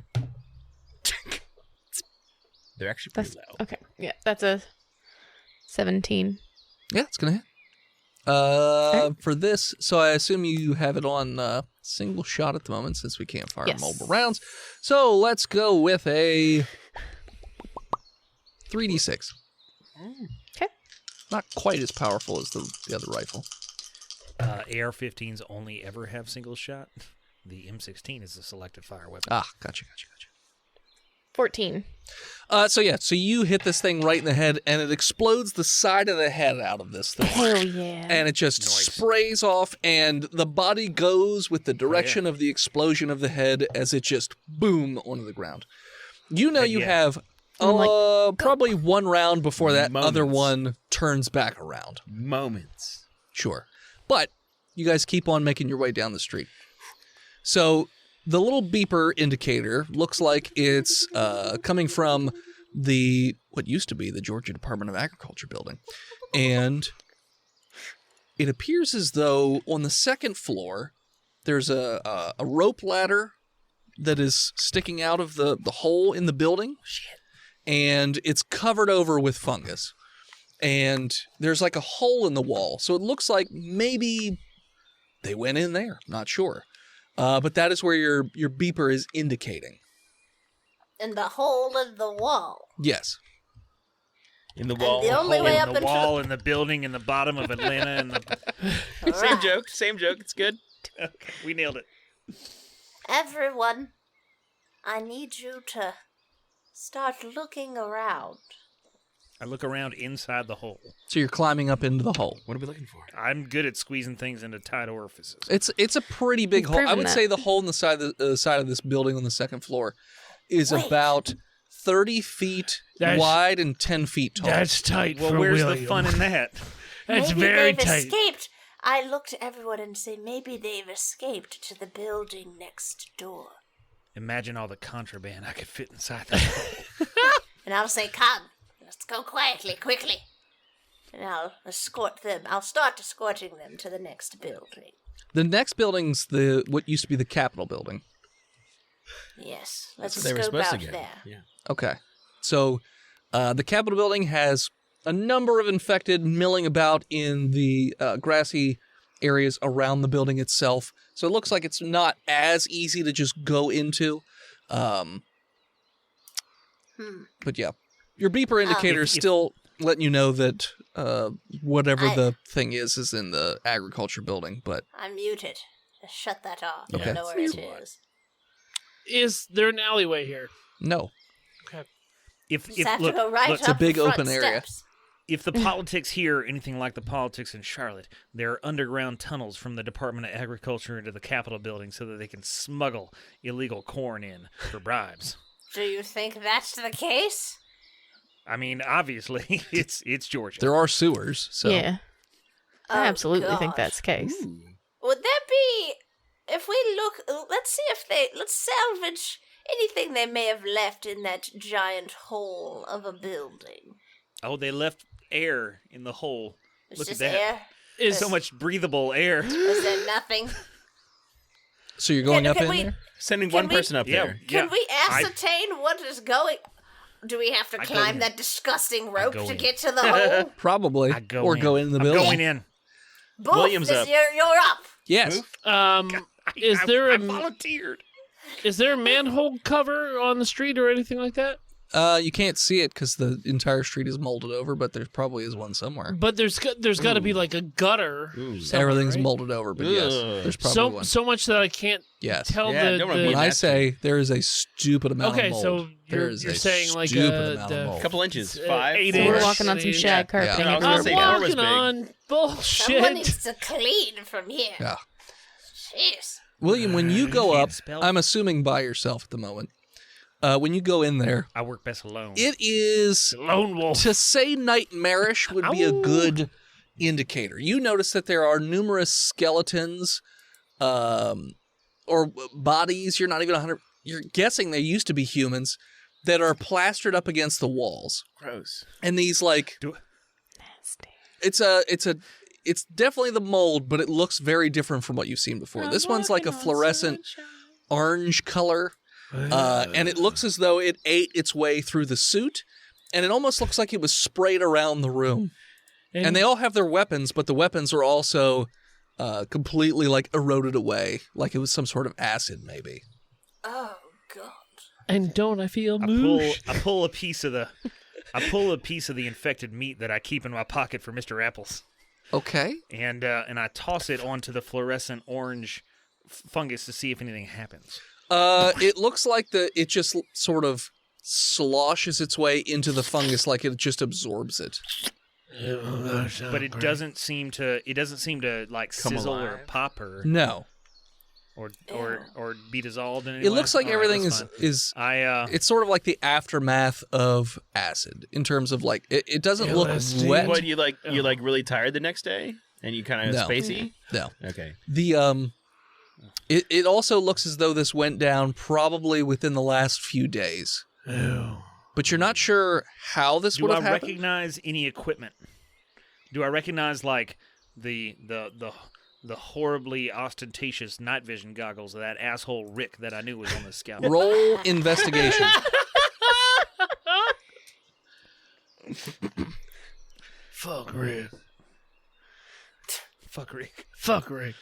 They're actually pretty That's loud. okay. Yeah, that's a 17. Yeah, it's going to hit. For this, so I assume you have it on single shot at the moment since we can't fire Yes. multiple rounds. So let's go with a 3d6. Okay. Not quite as powerful as the other rifle. AR-15s only ever have single shot. The M16 is a selective fire weapon. Ah, gotcha. 14. So you hit this thing right in the head, and it explodes the side of the head out of this thing. Hell yeah. And it just sprays off, and the body goes with the direction of the explosion of the head as it just boom onto the ground. You know you have probably one round before that other one turns back around. Moments. Sure. But you guys keep on making your way down the street. So the little beeper indicator looks like it's coming from what used to be the Georgia Department of Agriculture building. And it appears as though on the second floor, there's a rope ladder that is sticking out of the hole in the building. Shit. And it's covered over with fungus. And there's like a hole in the wall. So it looks like maybe they went in there. Not sure. But that is where your beeper is indicating. In the hole in the wall. Yes. In the wall. And the only way up in the wall, in the building, in the bottom of Atlanta, and the... Same joke. Same joke. It's good. Okay, we nailed it. Everyone, I need you to start looking around. I look around inside the hole. So you're climbing up into the hole. What are we looking for? I'm good at squeezing things into tight orifices. It's a pretty big hole. I proven would that. say the hole in the side of this building on the second floor is Wait. about 30 feet That's- wide and 10 feet tall. That's tight Well, for where's William. the fun in that? That's Maybe very they've tight. escaped. I looked at everyone and say, maybe they've escaped to the building next door. Imagine all the contraband I could fit inside that hole. And I'll say, come, let's go quietly, quickly. And I'll escort them. I'll start escorting them to the next building. The next building's what used to be the Capitol building. Yes, let's That's where they were scope supposed out to go. there. Yeah. Okay. So the Capitol building has a number of infected milling about in the grassy areas around the building itself. So it looks like it's not as easy to just go into. But yeah, your beeper indicator is still letting you know that whatever the thing is in the agriculture building. But I'm muted. Just shut that off. Okay. I know where it is. Is there an alleyway here? no. Just If have look, to go right look, up a big the front open area. steps. if the politics here are anything like the politics in Charlotte, there are underground tunnels from the Department of Agriculture into the Capitol building so that they can smuggle illegal corn in for bribes. Do you think that's the case? I mean, obviously, it's Georgia. There are sewers, so Yeah. I Oh, absolutely think God. that's the case. Would there be, if we look, let's see if let's salvage anything they may have left in that giant hole of a building. Oh, they left air in the hole. It's Look at just that. air. Is So much breathable air. Is there nothing? so you're going Can- up can in we- there? Sending Can one we- person up Yeah. there. Can we ascertain what is going? Do we have to I go climb in. that disgusting rope go to in. get to the hole? Probably. I go or in. go in the I'm building. going in. Boof, William's up. You're up. Yes. Is there I a volunteered. is there a manhole cover on the street or anything like that? You can't see it because the entire street is molded over, but there probably is one somewhere. But there's got to be like a gutter. somewhere, Everything's right? molded over, but yes, Ugh. there's probably one. So much that I can't Yes. tell Yeah, the. don't wanna the be When I nasty. say there is a stupid amount Okay, of mold, so there you're- is you're a saying like, stupid amount the- of A mold. couple inches. It's, 5, 8 4. We're inch. walking on some Yeah. shag carpeting. Yeah. I was gonna I'm say four was walking big. on bullshit. Someone needs to clean from here. Yeah. Jeez. William, when you go can't up, spell. I'm assuming by yourself at the moment. When you go in there, I work best alone. it is, Lone wolf. to say nightmarish would be a good indicator. You notice that there are numerous skeletons, or bodies. You're not even 100. You're guessing they used to be humans that are plastered up against the walls. Gross. And these like Nasty. it's definitely the mold, but it looks very different from what you've seen before. This one's like a fluorescent orange color, and it looks as though it ate its way through the suit, and it almost looks like it was sprayed around the room. And they all have their weapons, but the weapons are also completely like eroded away, like it was some sort of acid, maybe. Oh God. And don't I feel moosh? I pull a piece of the infected meat that I keep in my pocket for Mr. Apples, Okay. and I toss it onto the fluorescent orange fungus to see if anything happens. It looks like it just sort of sloshes its way into the fungus like it just absorbs it. But it doesn't seem to. It doesn't seem to like Come sizzle or alive? pop or No. be dissolved in any It way? looks like All right, everything that's is fine. it's sort of like the aftermath of acid in terms of like it doesn't look LSD. wet. What, you like really tired the next day? And you kind of No. spacey? No. Okay. The it also looks as though this went down probably within the last few days. Ew. But you're not sure how this Do would I have happened. recognize any equipment? Do I recognize like the horribly ostentatious night vision goggles of that asshole Rick that I knew was on the scout? Roll investigation. Fuck Rick. Fuck Rick. Fuck Rick.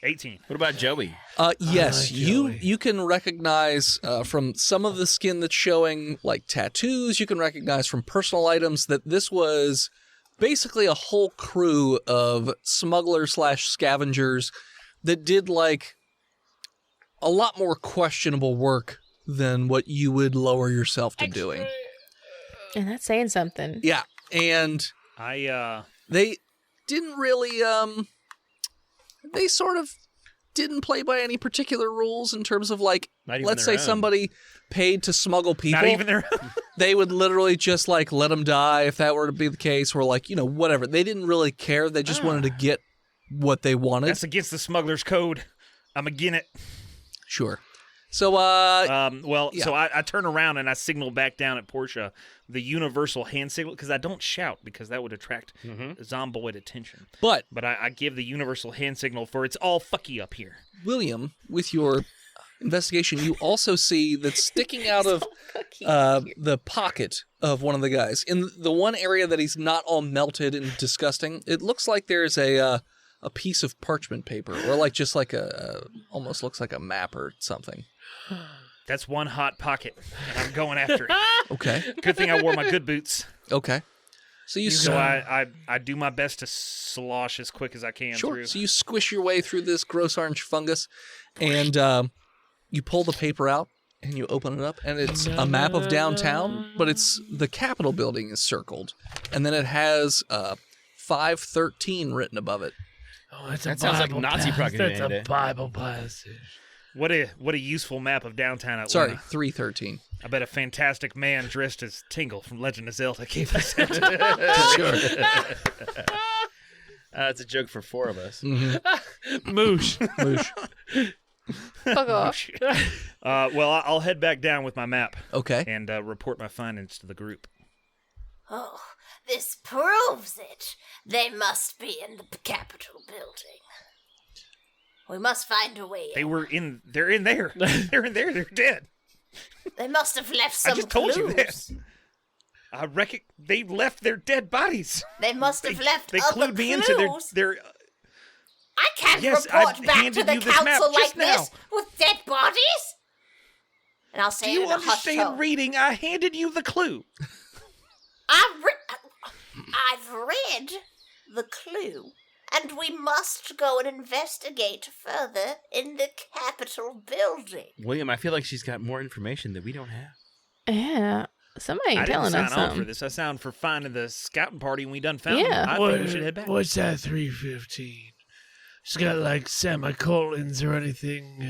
18. What about Joey? Yes, like you Joey. can recognize from some of the skin that's showing, like tattoos. You can recognize from personal items that this was basically a whole crew of smugglers / scavengers that did like a lot more questionable work than what you would lower yourself to doing. And that's saying something. Yeah, and they didn't really they sort of didn't play by any particular rules in terms of like, Not even let's their say own. somebody paid to smuggle people. Not even their They would literally just like let them die if that were to be the case, or like, whatever. They didn't really care. They just wanted to get what they wanted. That's against the smuggler's code. I'm again it. Sure. So yeah. So I turn around and I signal back down at Portia the universal hand signal because I don't shout because that would attract zomboid attention. but But I give the universal hand signal for it's all fucky up here. William, with your investigation, you also see that sticking out of the pocket of one of the guys, in the one area that he's not all melted and disgusting, it looks like there's a piece of parchment paper, or like just like almost looks like a map or something. That's one hot pocket, and I'm going after it. Okay. Good thing I wore my good boots. Okay. So you So I do my best to slosh as quick as I can Sure. through. So you squish your way through this gross orange fungus, and you pull the paper out and you open it up, and it's a map of downtown, but it's the Capitol building is circled, and then it has 513 written above it. Oh, that's That a sounds like Bible Nazi passage. That's propaganda. a Bible passage. What a useful map of downtown Atlanta. Sorry, 313. I bet a fantastic man dressed as Tingle from Legend of Zelda gave us that. It's a joke for 4 of us. Moosh. Moosh. Fuck off. Well, I'll head back down with my map Okay. and report my findings to the group. Oh, this proves it. They must be in the Capitol building. We must find a way They in. were in. They're in there. They're in there. They're dead. They must have left some I just told you clues. that. I reckon they left their dead bodies. They must have left They other clued me clues. into their. I can't Yes, report I back to handed the you this map council just like this now. with dead bodies. And I'll say Do it you in a hush understand tone. reading? I handed you the clue. I've read the clue, and we must go and investigate further in the Capitol building. William, I feel like she's got more information that we don't have. Yeah. Somebody I ain't didn't telling sign us on for something. this. I signed for finding the scouting party and we done found Yeah. them. I think we should head back. What's that 315? She's got like semicolons or anything.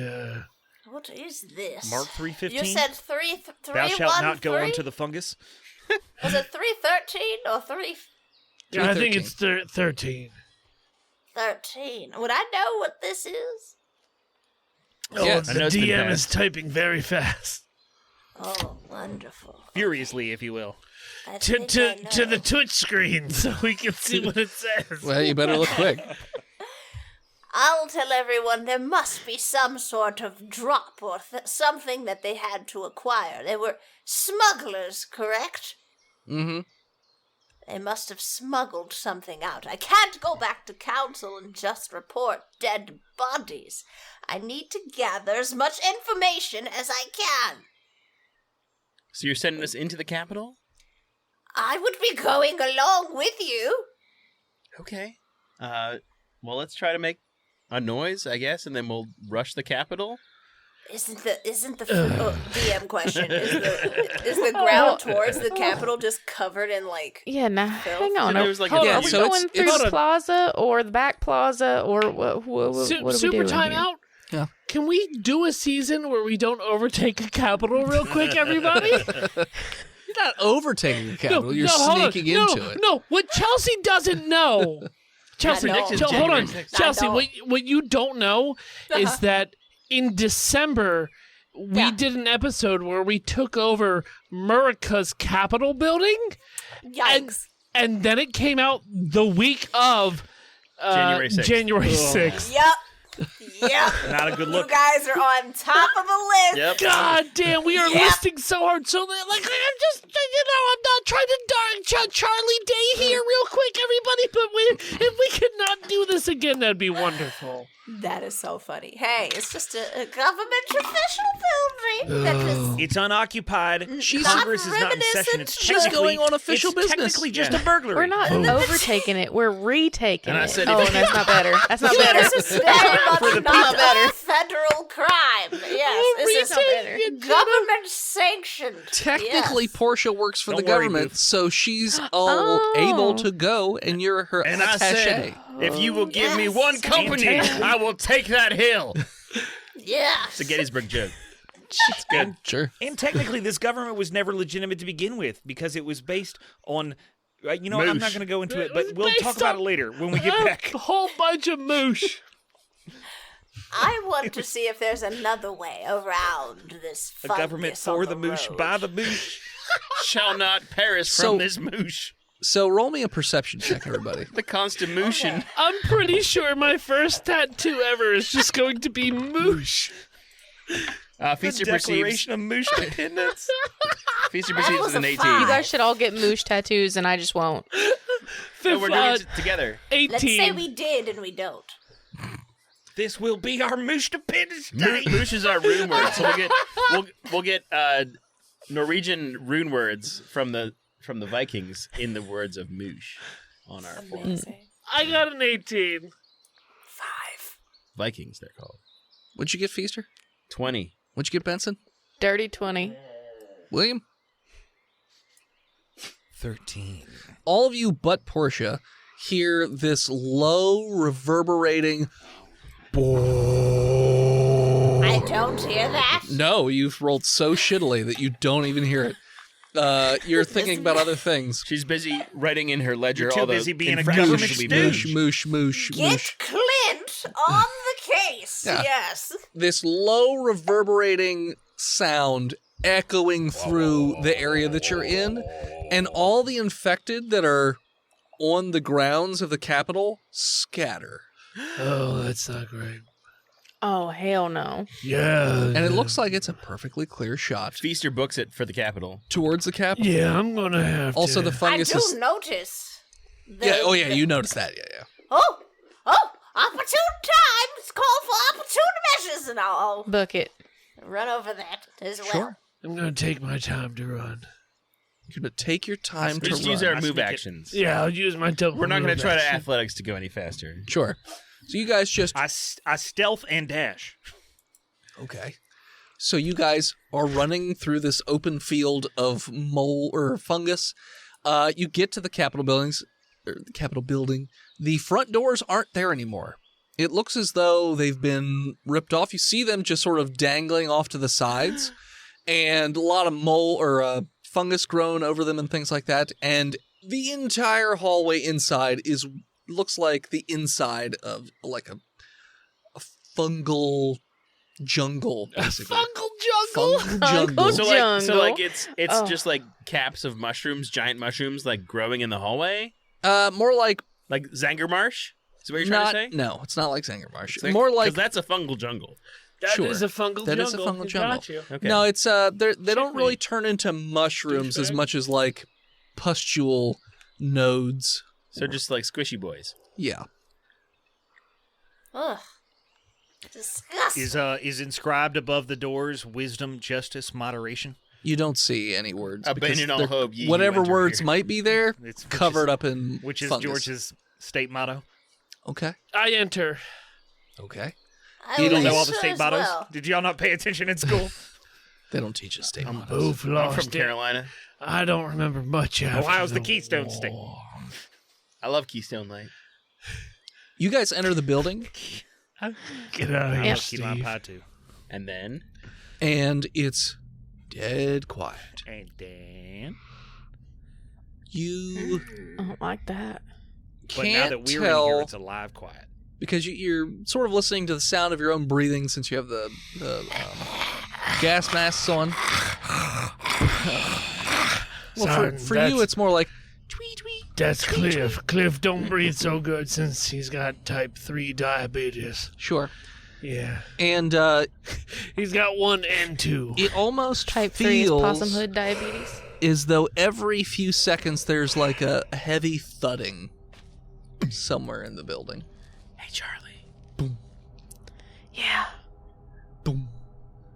What is this? Mark 315. You said 3 Thou shalt not go 313? unto the fungus. Was it 313 or 313? I think it's 13. Would I know what this is? Oh, Yeah, the I know it's been DM is passed. typing very fast. Oh, wonderful. Furiously, if you will. I To think to I to the know. Twitch screen so we can see what it says. Well, you better look quick. I'll tell everyone there must be some sort of drop or something that they had to acquire. They were smugglers, correct? Mm-hmm. They must have smuggled something out. I can't go back to council and just report dead bodies. I need to gather as much information as I can. So you're sending us into the Capitol? I would be going along with you. Okay. Well, let's try to make a noise, I guess, and then we'll rush the Capitol. Isn't the DM question? Is the ground towards the Capitol just covered in like? Yeah, now hang on. There was like Hold a- on, Yeah, are we so going through the plaza or the back plaza or what are we Super doing time here? out. Yeah. Can we do a season where we don't overtake a capital real quick, everybody? You're not overtaking the capital. You're hold on. sneaking into it. No, what Chelsea doesn't know. Chelsea, I know. hold on. January 6th. Chelsea, I know. what you don't know is that in December we did an episode where we took over Murica's Capitol building. Yikes! And then it came out the week of January 6th. January 6th. Yep. Not a good You look. guys are on top of the list. Yep. God damn, we are Yep. listing so hard. So that, like, I'm just, I'm not trying to Charlie Day here real quick, everybody. But if we could not do this again, that'd be wonderful. That is so funny. Hey, it's just a government official building that is It's unoccupied. She's- Congress is not in session. reminiscent. It's She's technically- going on official it's business. Technically, just Yeah. a burglary. We're not overtaking it. We're retaking And I it. said Oh, if- that's not better. That's not better. This is very much the not better. a federal crime. Yes, this is better. government sanctioned. Technically, Yes. Portia works for Don't the worry, government, Boof. so she's all Oh. able to go, and you're her And I attaché. said, if you will give me Yes. one company, I will take that hill. Yeah. It's a Gettysburg joke. It's good. Sure. And technically, this government was never legitimate to begin with because it was based on. You know, I'm not Moosh. going to go into it, It was but we'll based talk about on- it later when we get back. A whole bunch of moosh. I want to see if there's another way around this A fungus government on for the moosh, road. by the moosh. Shall not perish So- from this moosh. So roll me a perception check, everybody. The Constitution. I'm pretty sure my first tattoo ever is just going to be moosh. Feaster perceives. Declaration of moosh independence. Feaster That perceives was is an a 18. five. You guys should all get moosh tattoos, and I just won't. No, we're doing it together. 18. Let's say we did and we don't. This will be our moosh independence day. Moosh is our rune word, so we'll get Norwegian rune words from the Vikings in the words of moosh on our form. Amazing. I got an 18. 5. Vikings, they're called. What'd you get, Feaster? 20. What'd you get, Benson? Dirty 20. William? 13. All of you but Portia hear this low, reverberating. I don't hear that. No, you've rolled so shittily that you don't even hear it. You're thinking about other things. She's busy writing in her ledger You're too all the busy being a infractions government she'll be stooge. making. Moosh, moosh, moosh, Get moosh. Clint on the case. Yeah. Yes. This low, reverberating sound echoing through the area that you're in, and all the infected that are on the grounds of the Capitol scatter. Oh, that's not great. Oh, hell no. Yeah. And it looks like it's a perfectly clear shot Feaster books it for the Capitol. towards the Capitol. Yeah, I'm gonna have Also, to. the fungus I do is. notice. Yeah, oh, yeah, you noticed that. Yeah, yeah. Oh, opportune time to call for opportune measures, and I'll Book it. run over that as well. Sure. I'm gonna take my time to run. You're going to take your time to Just run. use our I move sneak it. actions. Yeah, I'll use my double. We're not going move to try to action. athletics to go any faster. Sure. So you guys just. I stealth and dash. Okay. So you guys are running through this open field of mole or fungus. You get to the Capitol buildings, or the Capitol building. The front doors aren't there anymore. It looks as though they've been ripped off. You see them just sort of dangling off to the sides, and a lot of mole or fungus grown over them and things like that. And the entire hallway inside looks like the inside of like a fungal jungle, basically. Fungal jungle. Fungal jungle. Fungal So jungle. like it's Oh. just like caps of mushrooms, giant mushrooms, like growing in the hallway, More like like Zangermarsh. Is what you're trying not. to say? No, it's not like Zangermarsh. It's like- More 'cause like that's a fungal jungle. That is Sure. a fungal That jungle. is a fungal Got jungle. you. Okay. no. It's they don't me. really turn into mushrooms as Douchebag. much as like pustule nodes. So just like squishy boys. Yeah. Ugh. Disgusting. Is inscribed above the doors wisdom, justice, moderation? You don't see any words. Abandon because all they're- hope, ye who whatever enter words here. might be there, It's covered up in which is fungus. George's state motto. Okay. I enter. Okay. You don't know will all the sure state as mottos? well. Did y'all not pay attention in school? They don't teach us state mottos. Boof I'm lost from it. Carolina. I don't remember much after Ohio's the Keystone State. war. I love Keystone Light. You guys enter the building, Get out of I here, love key lime Steve. pie too. And then and it's dead quiet. And then, You I don't like that. but now can't that we're tell in here, it's alive quiet. because you're sort of listening to the sound of your own breathing since you have the gas masks on. Well, Sergeant, for you, that's- it's more like tweet tweet. That's Cliff. Cliff don't breathe so good since he's got type 3 diabetes. Sure, Yeah. and He's got 1 and 2. it almost Type 3 is feels possumhood diabetes. as though every few seconds there's like a heavy thudding somewhere in the building. hey Charlie, Yeah. Boom.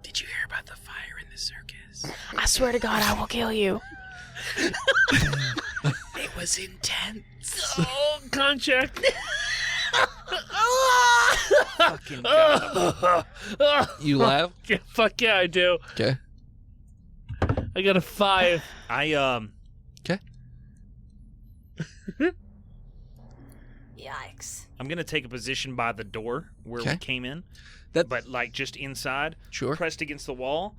did you hear about the fire in the circus? I swear to God, I will kill you. It was intense. Oh, contract. Fucking God. You laugh. Yeah, fuck yeah, I do. Okay. I got a 5. Okay. Yikes. I'm gonna take a position by the door where Okay. we came in, That but like just inside, sure. pressed against the wall,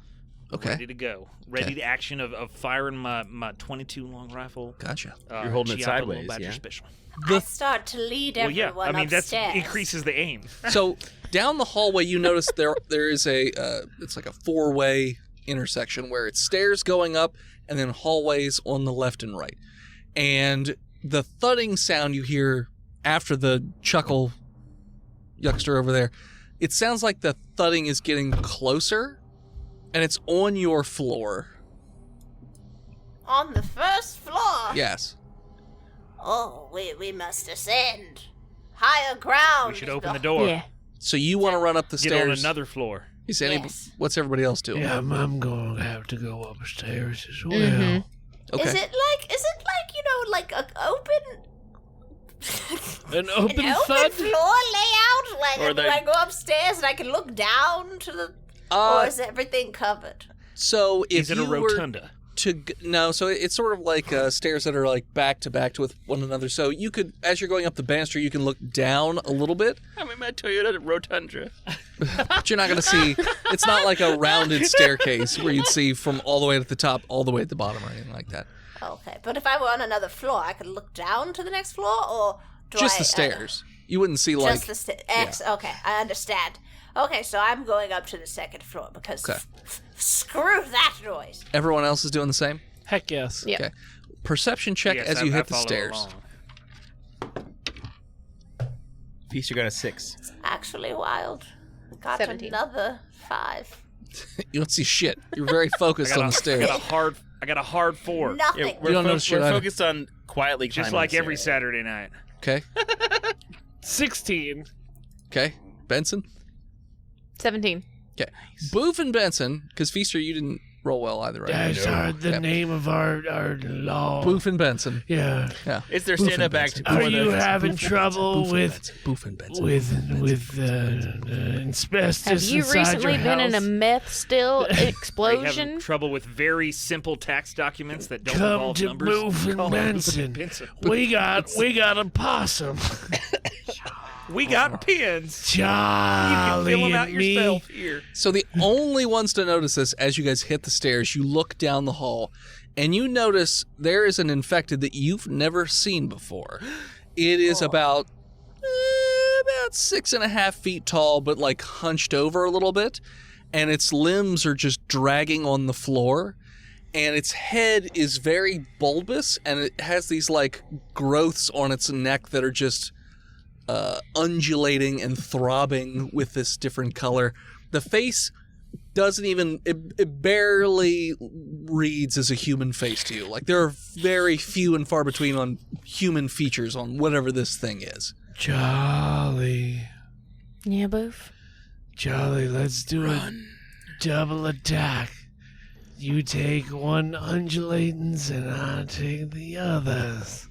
Okay. ready to go, ready to action of firing my 22 long rifle. Gotcha. You're holding it Chiapa Little sideways, Badger yeah? Special. I start to lead Well, yeah, everyone I mean upstairs. that increases the aim. So down the hallway, you notice there is a it's like a 4-way intersection where it's stairs going up and then hallways on the left and right. And the thudding sound you hear after the chuckle yuckster over there, it sounds like the thudding is getting closer and it's on your floor. On the first floor. Yes. Oh, we must ascend. Higher ground. We should open the door. Yeah. So you want to run up the Get on stairs. another floor. Is any, Yes. What's everybody else doing? Yeah, I'm going to have to go upstairs as well. Mhm. Okay. Is it like you know, like a open An open an open thud? floor layout? Like, Or do they- I go upstairs and I can look down to the, or is everything covered? So if Is it a you were rotunda? no, so it's sort of like stairs that are like back to back with one another. So you could, as you're going up the banister, you can look down a little bit, I'm in my Toyota Rotundra. but you're not going to see. It's not like a rounded staircase where you'd see from all the way at the top, all the way at the bottom, or anything like that. Okay, but if I were on another floor, I could look down to the next floor, or do Just I, the stairs. You wouldn't see like. Just the stairs. Okay, I understand. Okay, so I'm going up to the second floor because Okay. screw that noise. Everyone else is doing the same. Heck yes. Yeah. Okay. Perception check Yes, as I- you I hit the follow stairs. along. Feaster got a 6. Actually, wild. Got 17. another 5. You don't see shit. You're very focused on the stairs. I got a hard 4. Nothing. Yeah, You don't notice shit we're either. focused on quietly Just climbing like the every stairs. Saturday night. Okay. 16. Okay. Benson. 17. Okay. Boof and Benson, because Feaster, you didn't roll well either, right? That's the Yeah. name of our law. Boof and Benson. Yeah. Yeah. It's their Boof stand-up and act. Benson. Are for you the- having trouble Boof and with Benson. Boof and Benson. with asbestos Have you inside recently your been in a house? meth still Are you having explosion? trouble with very simple tax documents that don't Come involve to numbers? Boof and Call Benson. Benson. We got a possum. We got pins. You can Charlie fill them out and me. yourself here. So the only ones to notice this as you guys hit the stairs, you look down the hall and you notice there is an infected that you've never seen before. It is about 6.5 feet tall, but like hunched over a little bit, and its limbs are just dragging on the floor. And its head is very bulbous, and it has these like growths on its neck that are just undulating and throbbing with this different color. The face doesn't even, it barely reads as a human face to you. Like there are very few and far between on human features on whatever this thing is. Charlie, Yeah, Boof. Charlie, let's do a double attack. You take one undulations and I take the others.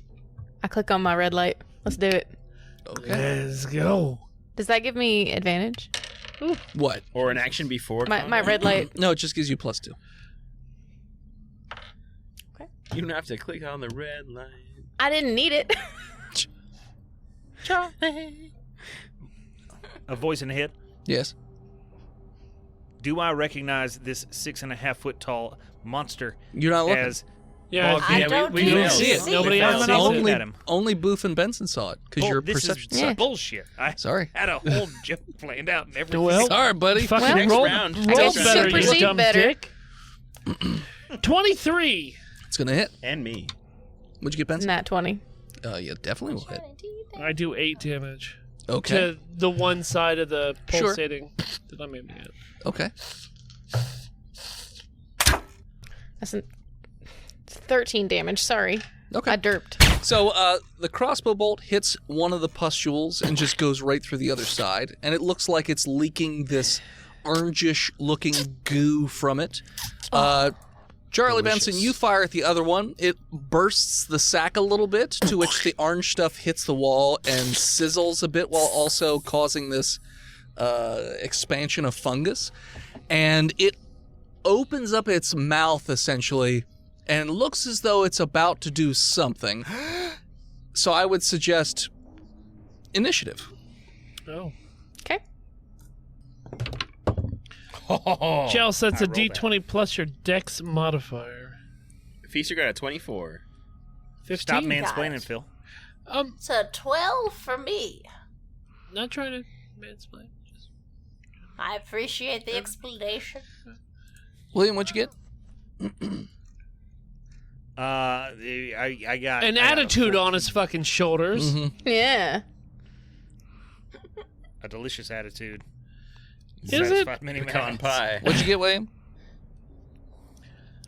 I click on my red light. Let's do it. Okay. Let's go. Does that give me advantage? What? Or an action before. My red light. No, it just gives you +2. You don't have to click on the red line. I didn't need it. A voice in the head. Yes. Do I recognize this 6.5 foot tall monster You're not looking. as Yeah, I yeah, don't we think don't you see it. Nobody else sees only, it. at him? only Boof and Benson saw it because your this perception is sucked. bullshit. I Sorry. had a whole joke planned out and everything. Well, Sorry, buddy. Fucking Well, Next roll, round. roll Next better, round. you Supersede dumb better. dick. 23. It's going to hit. And me. What'd you get, Benson? Nat 20. Yeah, definitely will hit. I do 8 damage Okay. to the one side of the Sure. pulsating that I'm aiming at. Okay. That's 13 damage. Sorry. Okay. I derped. So the crossbow bolt hits one of the pustules and just goes right through the other side, and it looks like it's leaking this orangish-looking goo from it. Charlie Benson, Delicious. you fire at the other one. It bursts the sack a little bit, to which the orange stuff hits the wall and sizzles a bit, while also causing this expansion of fungus. And it opens up its mouth, essentially, and looks as though it's about to do something. So I would suggest initiative. Oh. Okay. Chell sets a I rolled d20 plus your dex modifier. Feaster got a 24. 15. Stop Got mansplaining, it. Phil. So 12 for me. Not trying to mansplain. Just- I appreciate the explanation. William, what'd you get? I got An I got a attitude 14. on his fucking shoulders. Yeah. A delicious attitude. Is it? Satisfied many Pecan mans. pie. What'd you get, William?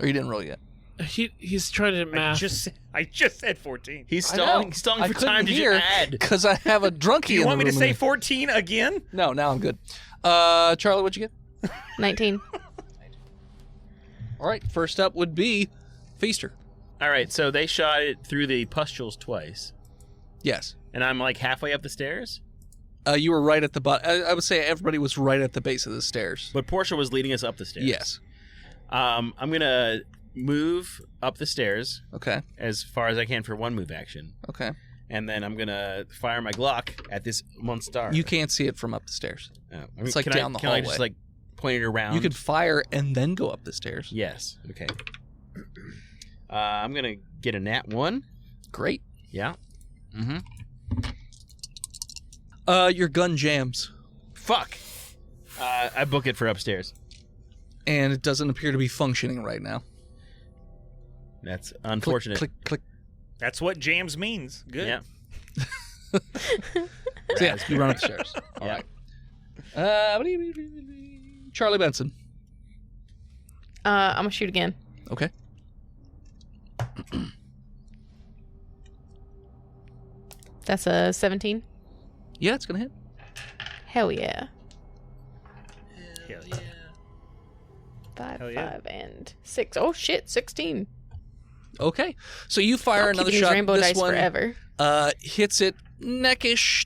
Or you didn't roll yet? He's trying to math. I just said 14. He's stalling for time. Did you add? Because I have a drunkie Do you in want the me to room say here. 14 again? No, now I'm good. Charlie, what'd you get? 19. All right, first up would be Feaster. All right, so they shot it through the pustules twice, Yes. and I'm like halfway up the stairs. You were right at the bottom. I would say everybody was right at the base of the stairs. But Portia was leading us up the stairs. Yes. I'm gonna move up the stairs Okay. as far as I can for one move action, Okay. and then I'm gonna fire my Glock at this monster. You can't see it from up the stairs. Oh, I mean, It's like can down the Can I just hallway. like point it around? You could fire and then go up the stairs. Yes. Okay. I'm gonna get a nat 1. Great. Yeah. Mm-hmm. Your gun jams, Fuck. I book it for upstairs. and it doesn't appear to be functioning right now. That's Click, unfortunate. click, click. That's what jams means. Good. Yeah. So yeah, you run up the stairs. All Yeah. right. Charlie Benson. I'm gonna shoot again. Okay. That's a 17. Yeah, it's gonna hit. Hell yeah. Hell yeah. 5, Hell yeah. 5, and 6. Oh shit, 16. Okay. So you fire I'll another keep these shot. rainbow This dice one forever. hits it neckish,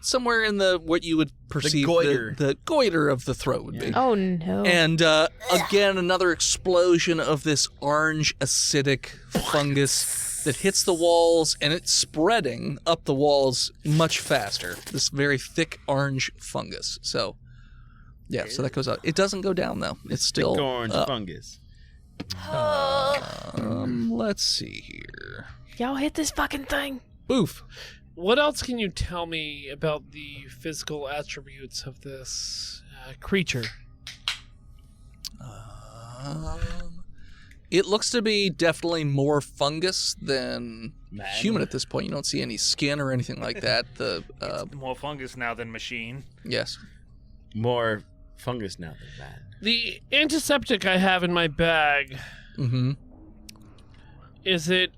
somewhere in the what you would perceive goiter. the goiter of the throat would be. Oh no. And again, another explosion of this orange acidic fungus that hits the walls, and it's spreading up the walls much faster. This very thick orange fungus. So, yeah, so that goes up. It doesn't go down, though. It's still Thick orange up. fungus. Let's see here. Y'all hit this fucking thing. Boof. What else can you tell me about the physical attributes of this creature? It looks to be definitely more fungus than Man. human at this point. You don't see any skin or anything like that. The More fungus now than machine. yes. More fungus now than that. The antiseptic I have in my bag, Mm-hmm. is it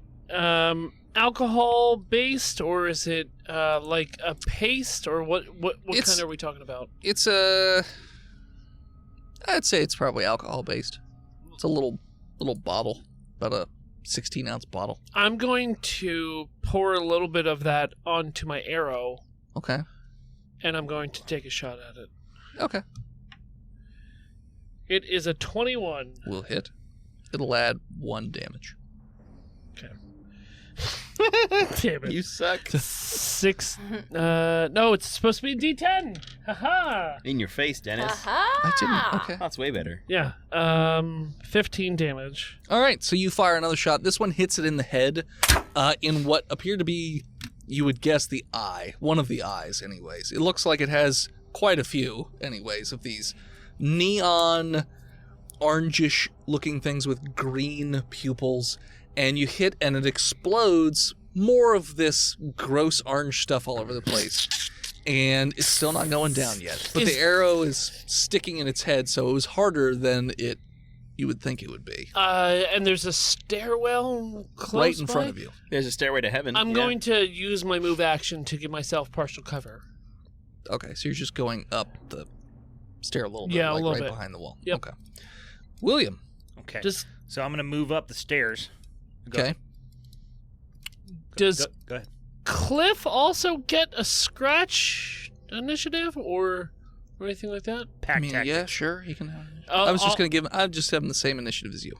alcohol based, or is it like a paste, or what It's- kind are we talking about? It's I'd say it's probably alcohol based. It's a little bottle, about a 16-ounce bottle. I'm going to pour a little bit of that onto my arrow, Okay. and I'm going to take a shot at it. Okay. It is a 21. Will hit. It'll add 1 damage. Damn it. You suck. 6. No, it's supposed to be a D10. Haha. In your face, Dennis. I didn't. Okay. That's way better. Yeah. 15 damage. All right, so you fire another shot. This one hits it in the head, in what appeared to be, you would guess, the eye. One of the eyes, anyways. It looks like it has quite a few, anyways, of these neon, orangish-looking things with green pupils. And you hit, and it explodes more of this gross orange stuff all over the place. And it's still not going down yet. But the arrow is sticking in its head, so it was harder than you would think it would be. And there's a stairwell close Right in by? front of you. There's a stairway to heaven. I'm going to use my move action to give myself partial cover. Okay, so you're just going up the stair a little bit, Yeah, a like little right bit. behind the wall. Yep. Okay. William. Okay. Just So I'm going to move up the stairs. Go. Okay. does Go ahead. Cliff also get a scratch initiative or anything like that? Pack I mean, tactics. yeah, sure. He can. I was just going to give him. I'd just have him the same initiative as you.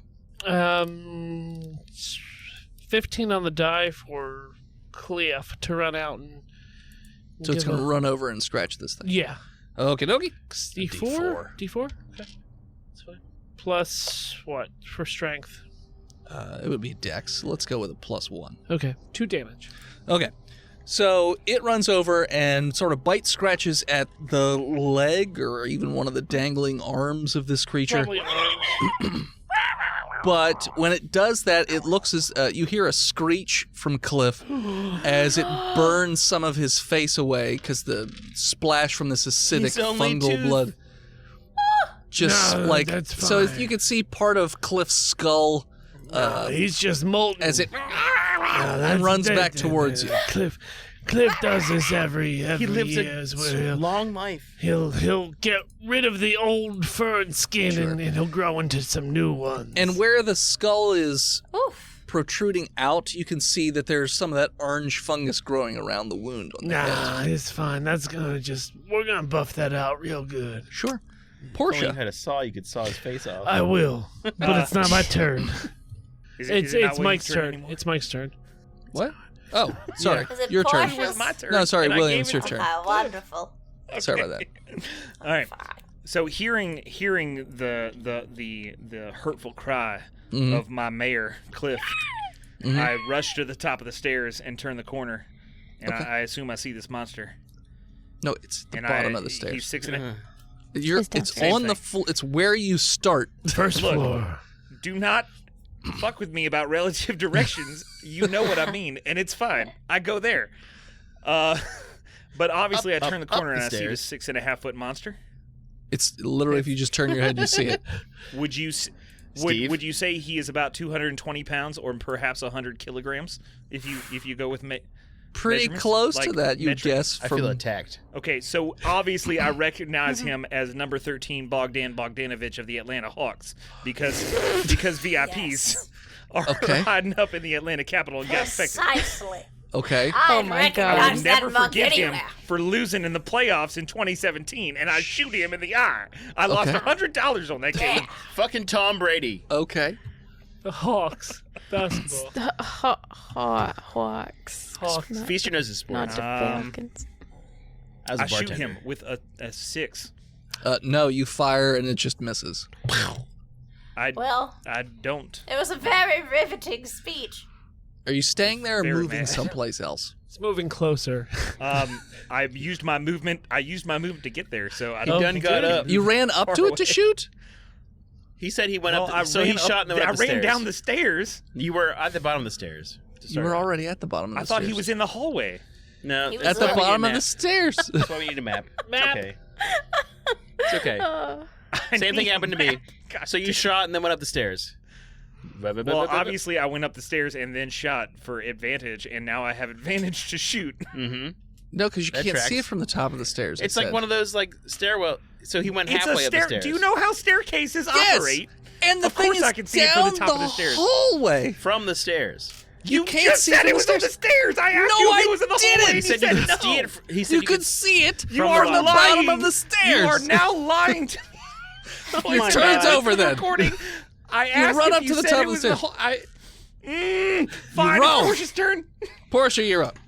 15 on the die for Cliff to run out and. So it's give going to a- run over and scratch this thing. Yeah. Okie dokie. D4? D4? Okay. That's fine. Plus what for strength? It would be Dex. Let's go with a +1. Okay. 2 damage. Okay. So it runs over and sort of bite scratches at the leg or even one of the dangling arms of this creature. Probably arms. But when it does that, it looks as you hear a screech from Cliff as it burns some of his face away because the splash from this acidic He's only fungal tooth. blood. Just No, like that's so, fine. you can see part of Cliff's skull He's just molten. as it That's- runs that- back towards you. Cliff does this every He lives year as well. a long life. He'll get rid of the old fur and skin, Sure. and he'll grow into some new ones. And where the skull is Oof. protruding out, you can see that there's some of that orange fungus growing around the wound on the head. Nah, it's fine. We're gonna buff that out real good. Sure. If only you Portia. had a saw, you could saw his face off. I will, but it's not my turn. Is It's it not it's William's Mike's turn. anymore? It's Mike's turn. What? Oh, sorry. Is it Your turn. Portia's? It was my turn. No, sorry, and I William, gave it's it your to- turn. Ah, wonderful. Sorry about that. All right. So hearing the hurtful cry Mhm. of my mare Cliff, Mhm. I rush to the top of the stairs and turn the corner, and Okay. I assume I see this monster. No, it's the And bottom of the He's stairs. 6 and a, It's downstairs. on the full. It's where you start. First Look. floor. Do not fuck with me about relative directions. You know what I mean, and it's fine. I go there. But obviously, Up, I turn the up, corner up and the I see stairs. this 6.5-foot monster. It's literally if you just turn your head, you see it. Would you Steve? would you say he is about 220 pounds or perhaps 100 kilograms? If you go with Pretty measurements? close to Like that, you metric? guess. I From feel attacked. Okay, so obviously I recognize him as number 13 Bogdan Bogdanovich of the Atlanta Hawks because VIPs are Okay. hiding up in the Atlanta Capitol and got infected. Precisely. Okay. I my God. I recognize will that never mug forgive him anywhere. for losing in the playoffs in 2017, and I shoot him in the eye. I lost Okay. $100 on that game. Fucking Tom Brady. Okay. The Hawks basketball. Hawks. Hawks. Feast your nose is Not sports. the Falcons. I was a I shoot bartender. him with a 6. No, you fire and it just misses. Well, I don't. it was a very riveting speech. Are you staying there or Very moving mad. someplace else? It's moving closer. I used my movement. I used my movement to get there, so I He don't. done got up. You ran up to it to shoot? He said he went Well, up. I So ran he shot and then went I up the ran stairs. down the stairs. You were at the bottom of the stairs. to You start were with. already at the bottom of the I stairs. thought he was in the hallway. No, He was at the That's why we bottom need of a the map. stairs. That's why we need a map. Map. It's okay. It's okay. I Same thing need- happened to me. God So you shot and then went up the stairs. Well, obviously, I went up the stairs and then shot for advantage, and now I have advantage to shoot. Mm-hmm. No, because you That can't see tracks. it from the top of the stairs. It's like one of those like stairwell. So he went It's a halfway up the stair. stairs. Do you know how staircases Yes! operate? And the Of thing course is I can see it down from the top of the stairs. hallway. From the stairs. You can't just see said from it was on the stairs. I asked you if it was in the hallway. And He said you said could no. see it. He said You could see it You from are the lying. bottom of the stairs. You are now lying to me. Oh It my turns God. over then. Recording. I You asked run if up you to the said top it of the was stairs. Fine, roll. it's Portia's turn. Portia, you're up.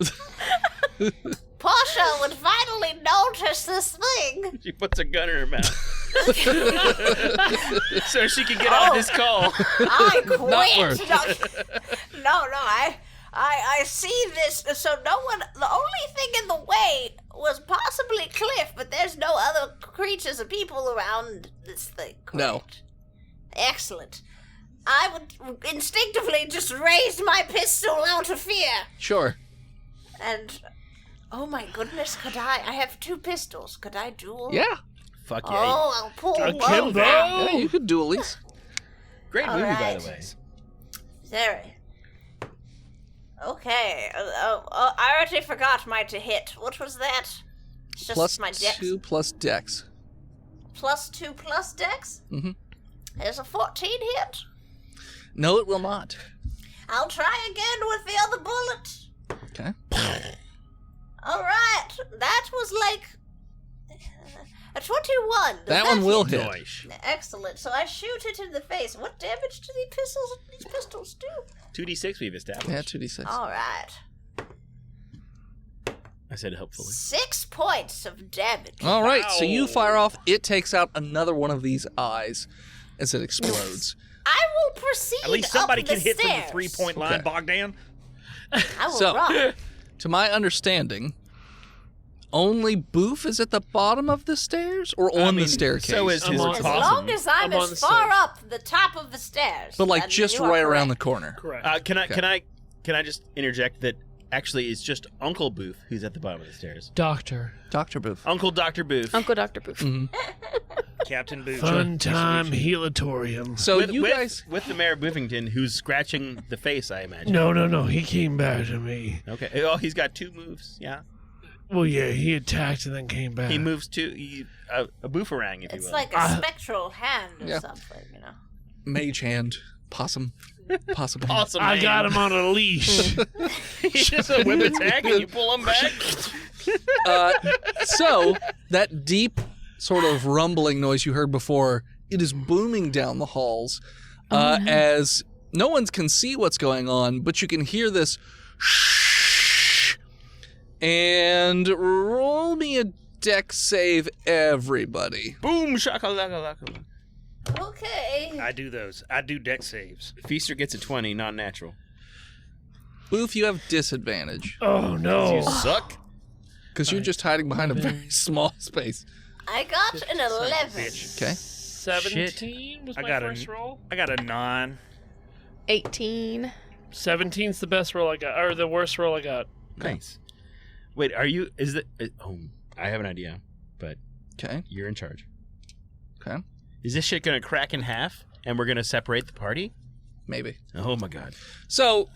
Portia would finally notice this thing. She puts a gun in her mouth. So she can get on this call. I Not worth. quit. No, I see this. So no one. The only thing in the way was possibly Cliff, but there's no other creatures or people around this thing. No. Correct? Excellent. I would instinctively just raise my pistol out of fear, Sure. and oh my goodness, could I? I have 2 pistols. Could I duel? Yeah. Fuck yeah. Oh, I'll pull one Akimbo! out. Yeah, you could dualies. Great movie, by Alright. the way. Very. Okay. I already forgot my to hit. What was that? It's just Plus my dex. 2 plus dex. Plus 2 plus dex? Mhm. There's a 14 hit. No, it will not. I'll try again with the other bullet. Okay. Alright. That was like a 21. Does That one will hit? hit. Nice. Excellent. So I shoot it in the face. What damage do these pistols do? 2d6 we've established. Yeah, 2d6. Alright. I said hopefully. 6 points of damage. All right, so you fire off. It takes out another one of these eyes as it explodes. I will proceed. At least somebody up can the hit from the stairs. 3-point line, Okay. Bogdan. I will So- run. To my understanding, only Boof is at the bottom of the stairs or on the staircase? So is his I'm on- As possum. long as I'm I'm on the as far stairs. up the top of the stairs. but like then just you are right around the correct. corner. Correct. Can I just interject that actually it's just Uncle Booth who's at the bottom of the stairs. Doctor. Dr. Boof. Uncle Dr. Booth. Uncle Dr. Boof. Captain Booth. Fun time helatorium. So with, you with, guys, with the Mayor of Boofington who's scratching the face, I imagine. No. He came back to me. Okay. Oh, he's got 2 moves. Yeah. Well, yeah, he attacked and then came back. He moves a booferang, if you It's will. like a spectral hand or Yeah. something, you know. mage hand, possum, possum. hand. awesome. I got him on a leash. He's just a whip attack and you pull him back. So that deep sort of rumbling noise you heard before, it is booming down the halls as no one can see what's going on, but you can hear this shh. And roll me a dex save, everybody. Boom, shakalaka. Okay. I do those. I do deck saves. Feaster gets a 20, non-natural. Boof, you have disadvantage Oh, no. You suck. because you're just hiding behind a very small space. I got an 11. Okay. 17 was I my got first roll. I got a 9. 18. 17's the best roll I got, or the worst roll I got. Nice. Wait, are you? Is it? Oh, I have an idea, but Okay. you're in charge. Okay. Is this shit gonna crack in half and we're gonna separate the party? Maybe. Oh my god. So,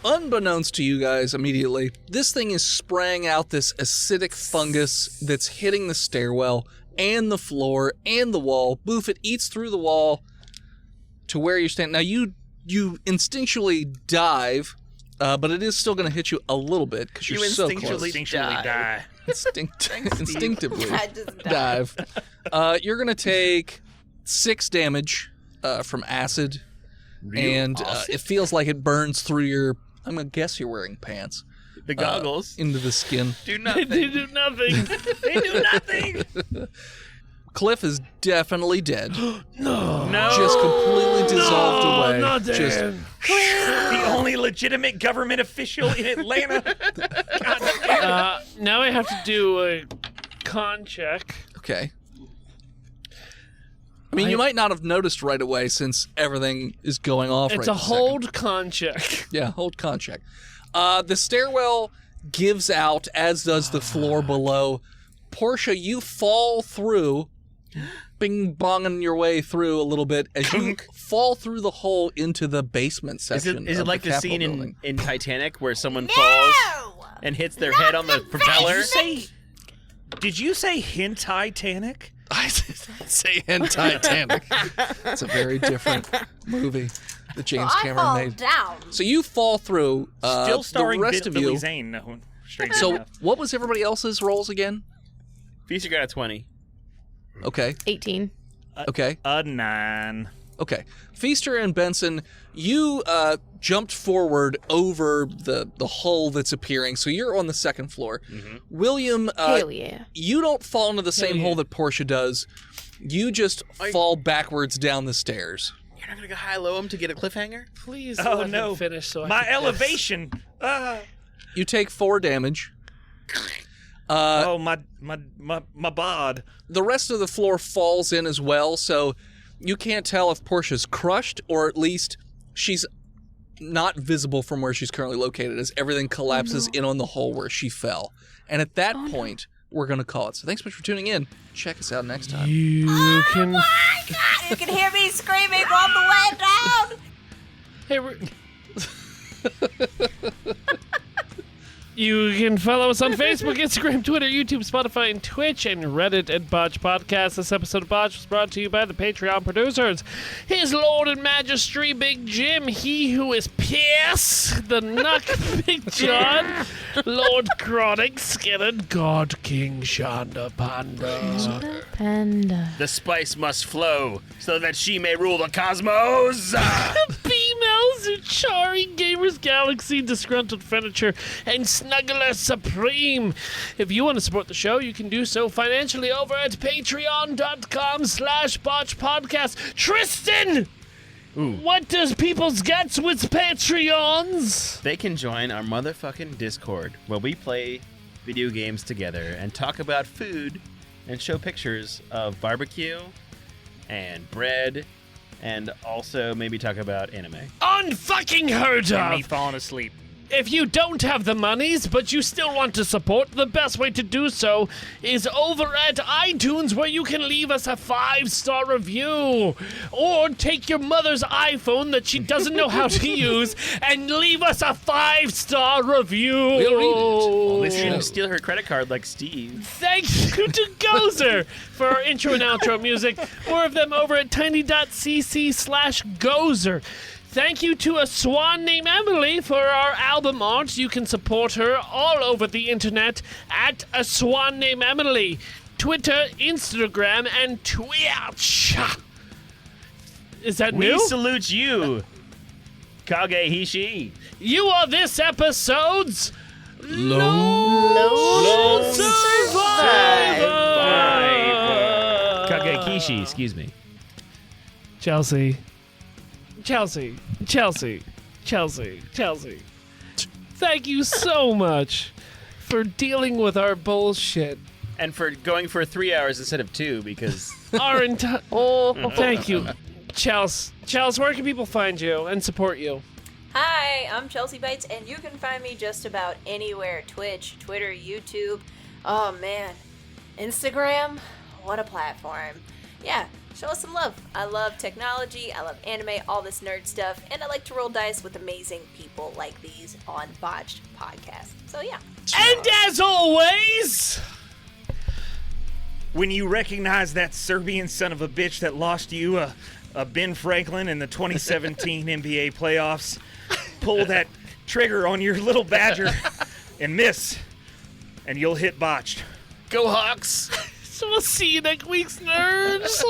unbeknownst to you guys immediately, this thing is spraying out this acidic fungus that's hitting the stairwell and the floor and the wall. Boof, it eats through the wall to where you stand. Now, you instinctually dive, but it is still going to hit you a little bit because you're You so instinctually close. Instinctually die. Instinctively I just dive. You're going to take 6 damage from acid. And it feels like it burns through your. I'm gonna guess you're wearing pants The goggles into the skin. do They nothing. do nothing. They do nothing. Cliff is definitely dead. No. Just completely dissolved No, away. not Just Dan. The only legitimate government official in Atlanta. Now I have to do a con check. okay. I mean, you might not have noticed right away since everything is going off. It's right a this second. hold con check. Yeah, hold con check. The stairwell gives out, as does the floor below. Portia, you fall through, bing bonging your way through a little bit as you fall through the hole into the basement Is section. it of like the the Capitol scene building. in Titanic where someone falls No! and hits their head on the propeller? Did you say hentai-tanic? I didn't say hentai Titanic. It's a very different movie. that James So I Cameron fall made. down. So you fall through. Still starring the rest of Billy you. Zane. No, strangely So enough. what was everybody else's roles again? Feaster got a 20. Okay. 18. Okay. A 9. Okay. Feaster and Benson, you jumped forward over the hull that's appearing, so you're on the second floor. William, Hell yeah. you don't fall into the same yeah. hole that Portia does. You just fall backwards down the stairs. You're not going to go high-low him to get a cliffhanger? Please Oh let no! him finish so I My can guess. elevation. You take 4 damage. Oh my bod. The rest of the floor falls in as well, so you can't tell if Portia's crushed or at least she's not visible from where she's currently located as everything collapses in on the hole where she fell. And at that point, we're going to call it. So thanks so much for tuning in. Check us out next time. You can. My God, you can hear me screaming on the way down. Hey, you can follow us on Facebook, Instagram, Twitter, YouTube, Spotify, and Twitch, and Reddit at Botched Podcast. This episode of Botched was brought to you by the Patreon producers. His Lord and Majesty, Big Jim, he who is Pierce, the Nuck, Big John, Lord Chronic, Skinner, God King, Shonda Panda. Panda. The spice must flow so that she may rule the cosmos. Females, Uchari, Gamers Galaxy, Disgruntled Furniture, and Snuggler Supreme. If you want to support the show, you can do so financially over at patreon.com/botchpodcast. Tristan! What does people's guts with Patreons? They can join our motherfucking Discord where we play video games together and talk about food and show pictures of barbecue and bread and also maybe talk about anime. Unfucking heard And me of! falling asleep. If you don't have the monies, but you still want to support, the best way to do so is over at iTunes, where you can leave us a 5-star review. Or take your mother's iPhone that she doesn't know how to use and leave us a 5-star review. We'll read it. Unless you didn't steal her credit card like Steve. Thank you to Gozer for our intro and outro music. More of them over at tiny.cc/Gozer. Thank you to a swan named Emily for our album art. You can support her all over the internet at a swan named Emily. Twitter, Instagram, and Twitch. Is that We new? salute you, Kage Hishi. You are this episode's Lone Survivor. Kage Kishi, excuse me. Chelsea. Thank you so much for dealing with our bullshit. And for going for 3 hours instead of 2 because Our entire. Thank you, Chelsea. Chelsea, where can people find you and support you? Hi, I'm Chelsea Bites, and you can find me just about anywhere. Twitch, Twitter, YouTube. Oh, man. Instagram? What a platform. Yeah, show us some love. I love technology, I love anime, all this nerd stuff, and I like to roll dice with amazing people like these on Botched Podcast. So, yeah. And as always, When you recognize that Serbian son of a bitch that lost you a Ben Franklin in the 2017 NBA playoffs, pull that trigger on your little badger and miss, and you'll hit Botched. go Hawks. so we'll see you next week's nerds.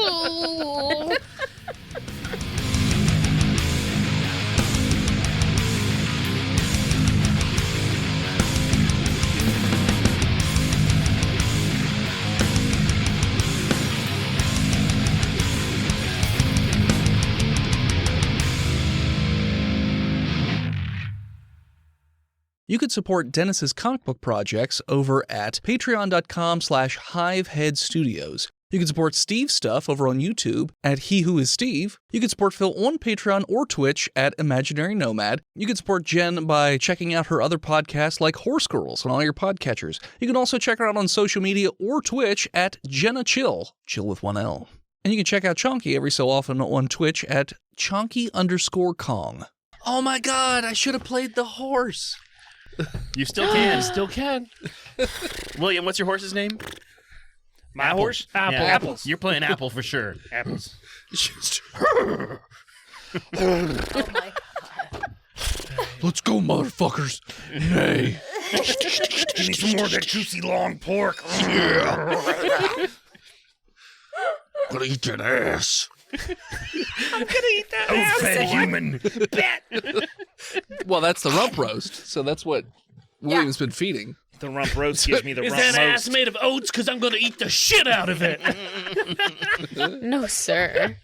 You could support Dennis's comic book projects over at patreon.com/hiveheadstudios. You can support Steve's stuff over on YouTube at He Who Is Steve. You can support Phil on Patreon or Twitch at Imaginary Nomad. You can support Jen by checking out her other podcasts like Horse Girls on all your podcatchers. You can also check her out on social media or Twitch at Jenna Chill with one L. And you can check out Chonky every so often on Twitch at Chonky_Kong. Oh my god, I should have played the horse. You still can. Still can. William, what's your horse's name? My horse? Apple. Yeah, Apples. You're playing Apple for sure. Apples. Oh my god. Let's go, motherfuckers. Nay. Give me some more of that juicy long pork. Gonna eat that ass. Fed human. Well, that's the rump roast, so that's what William's been feeding. The rump roast gives me the Is rump that ass roast. made of oats? Because I'm going to eat the shit out of it. No, sir.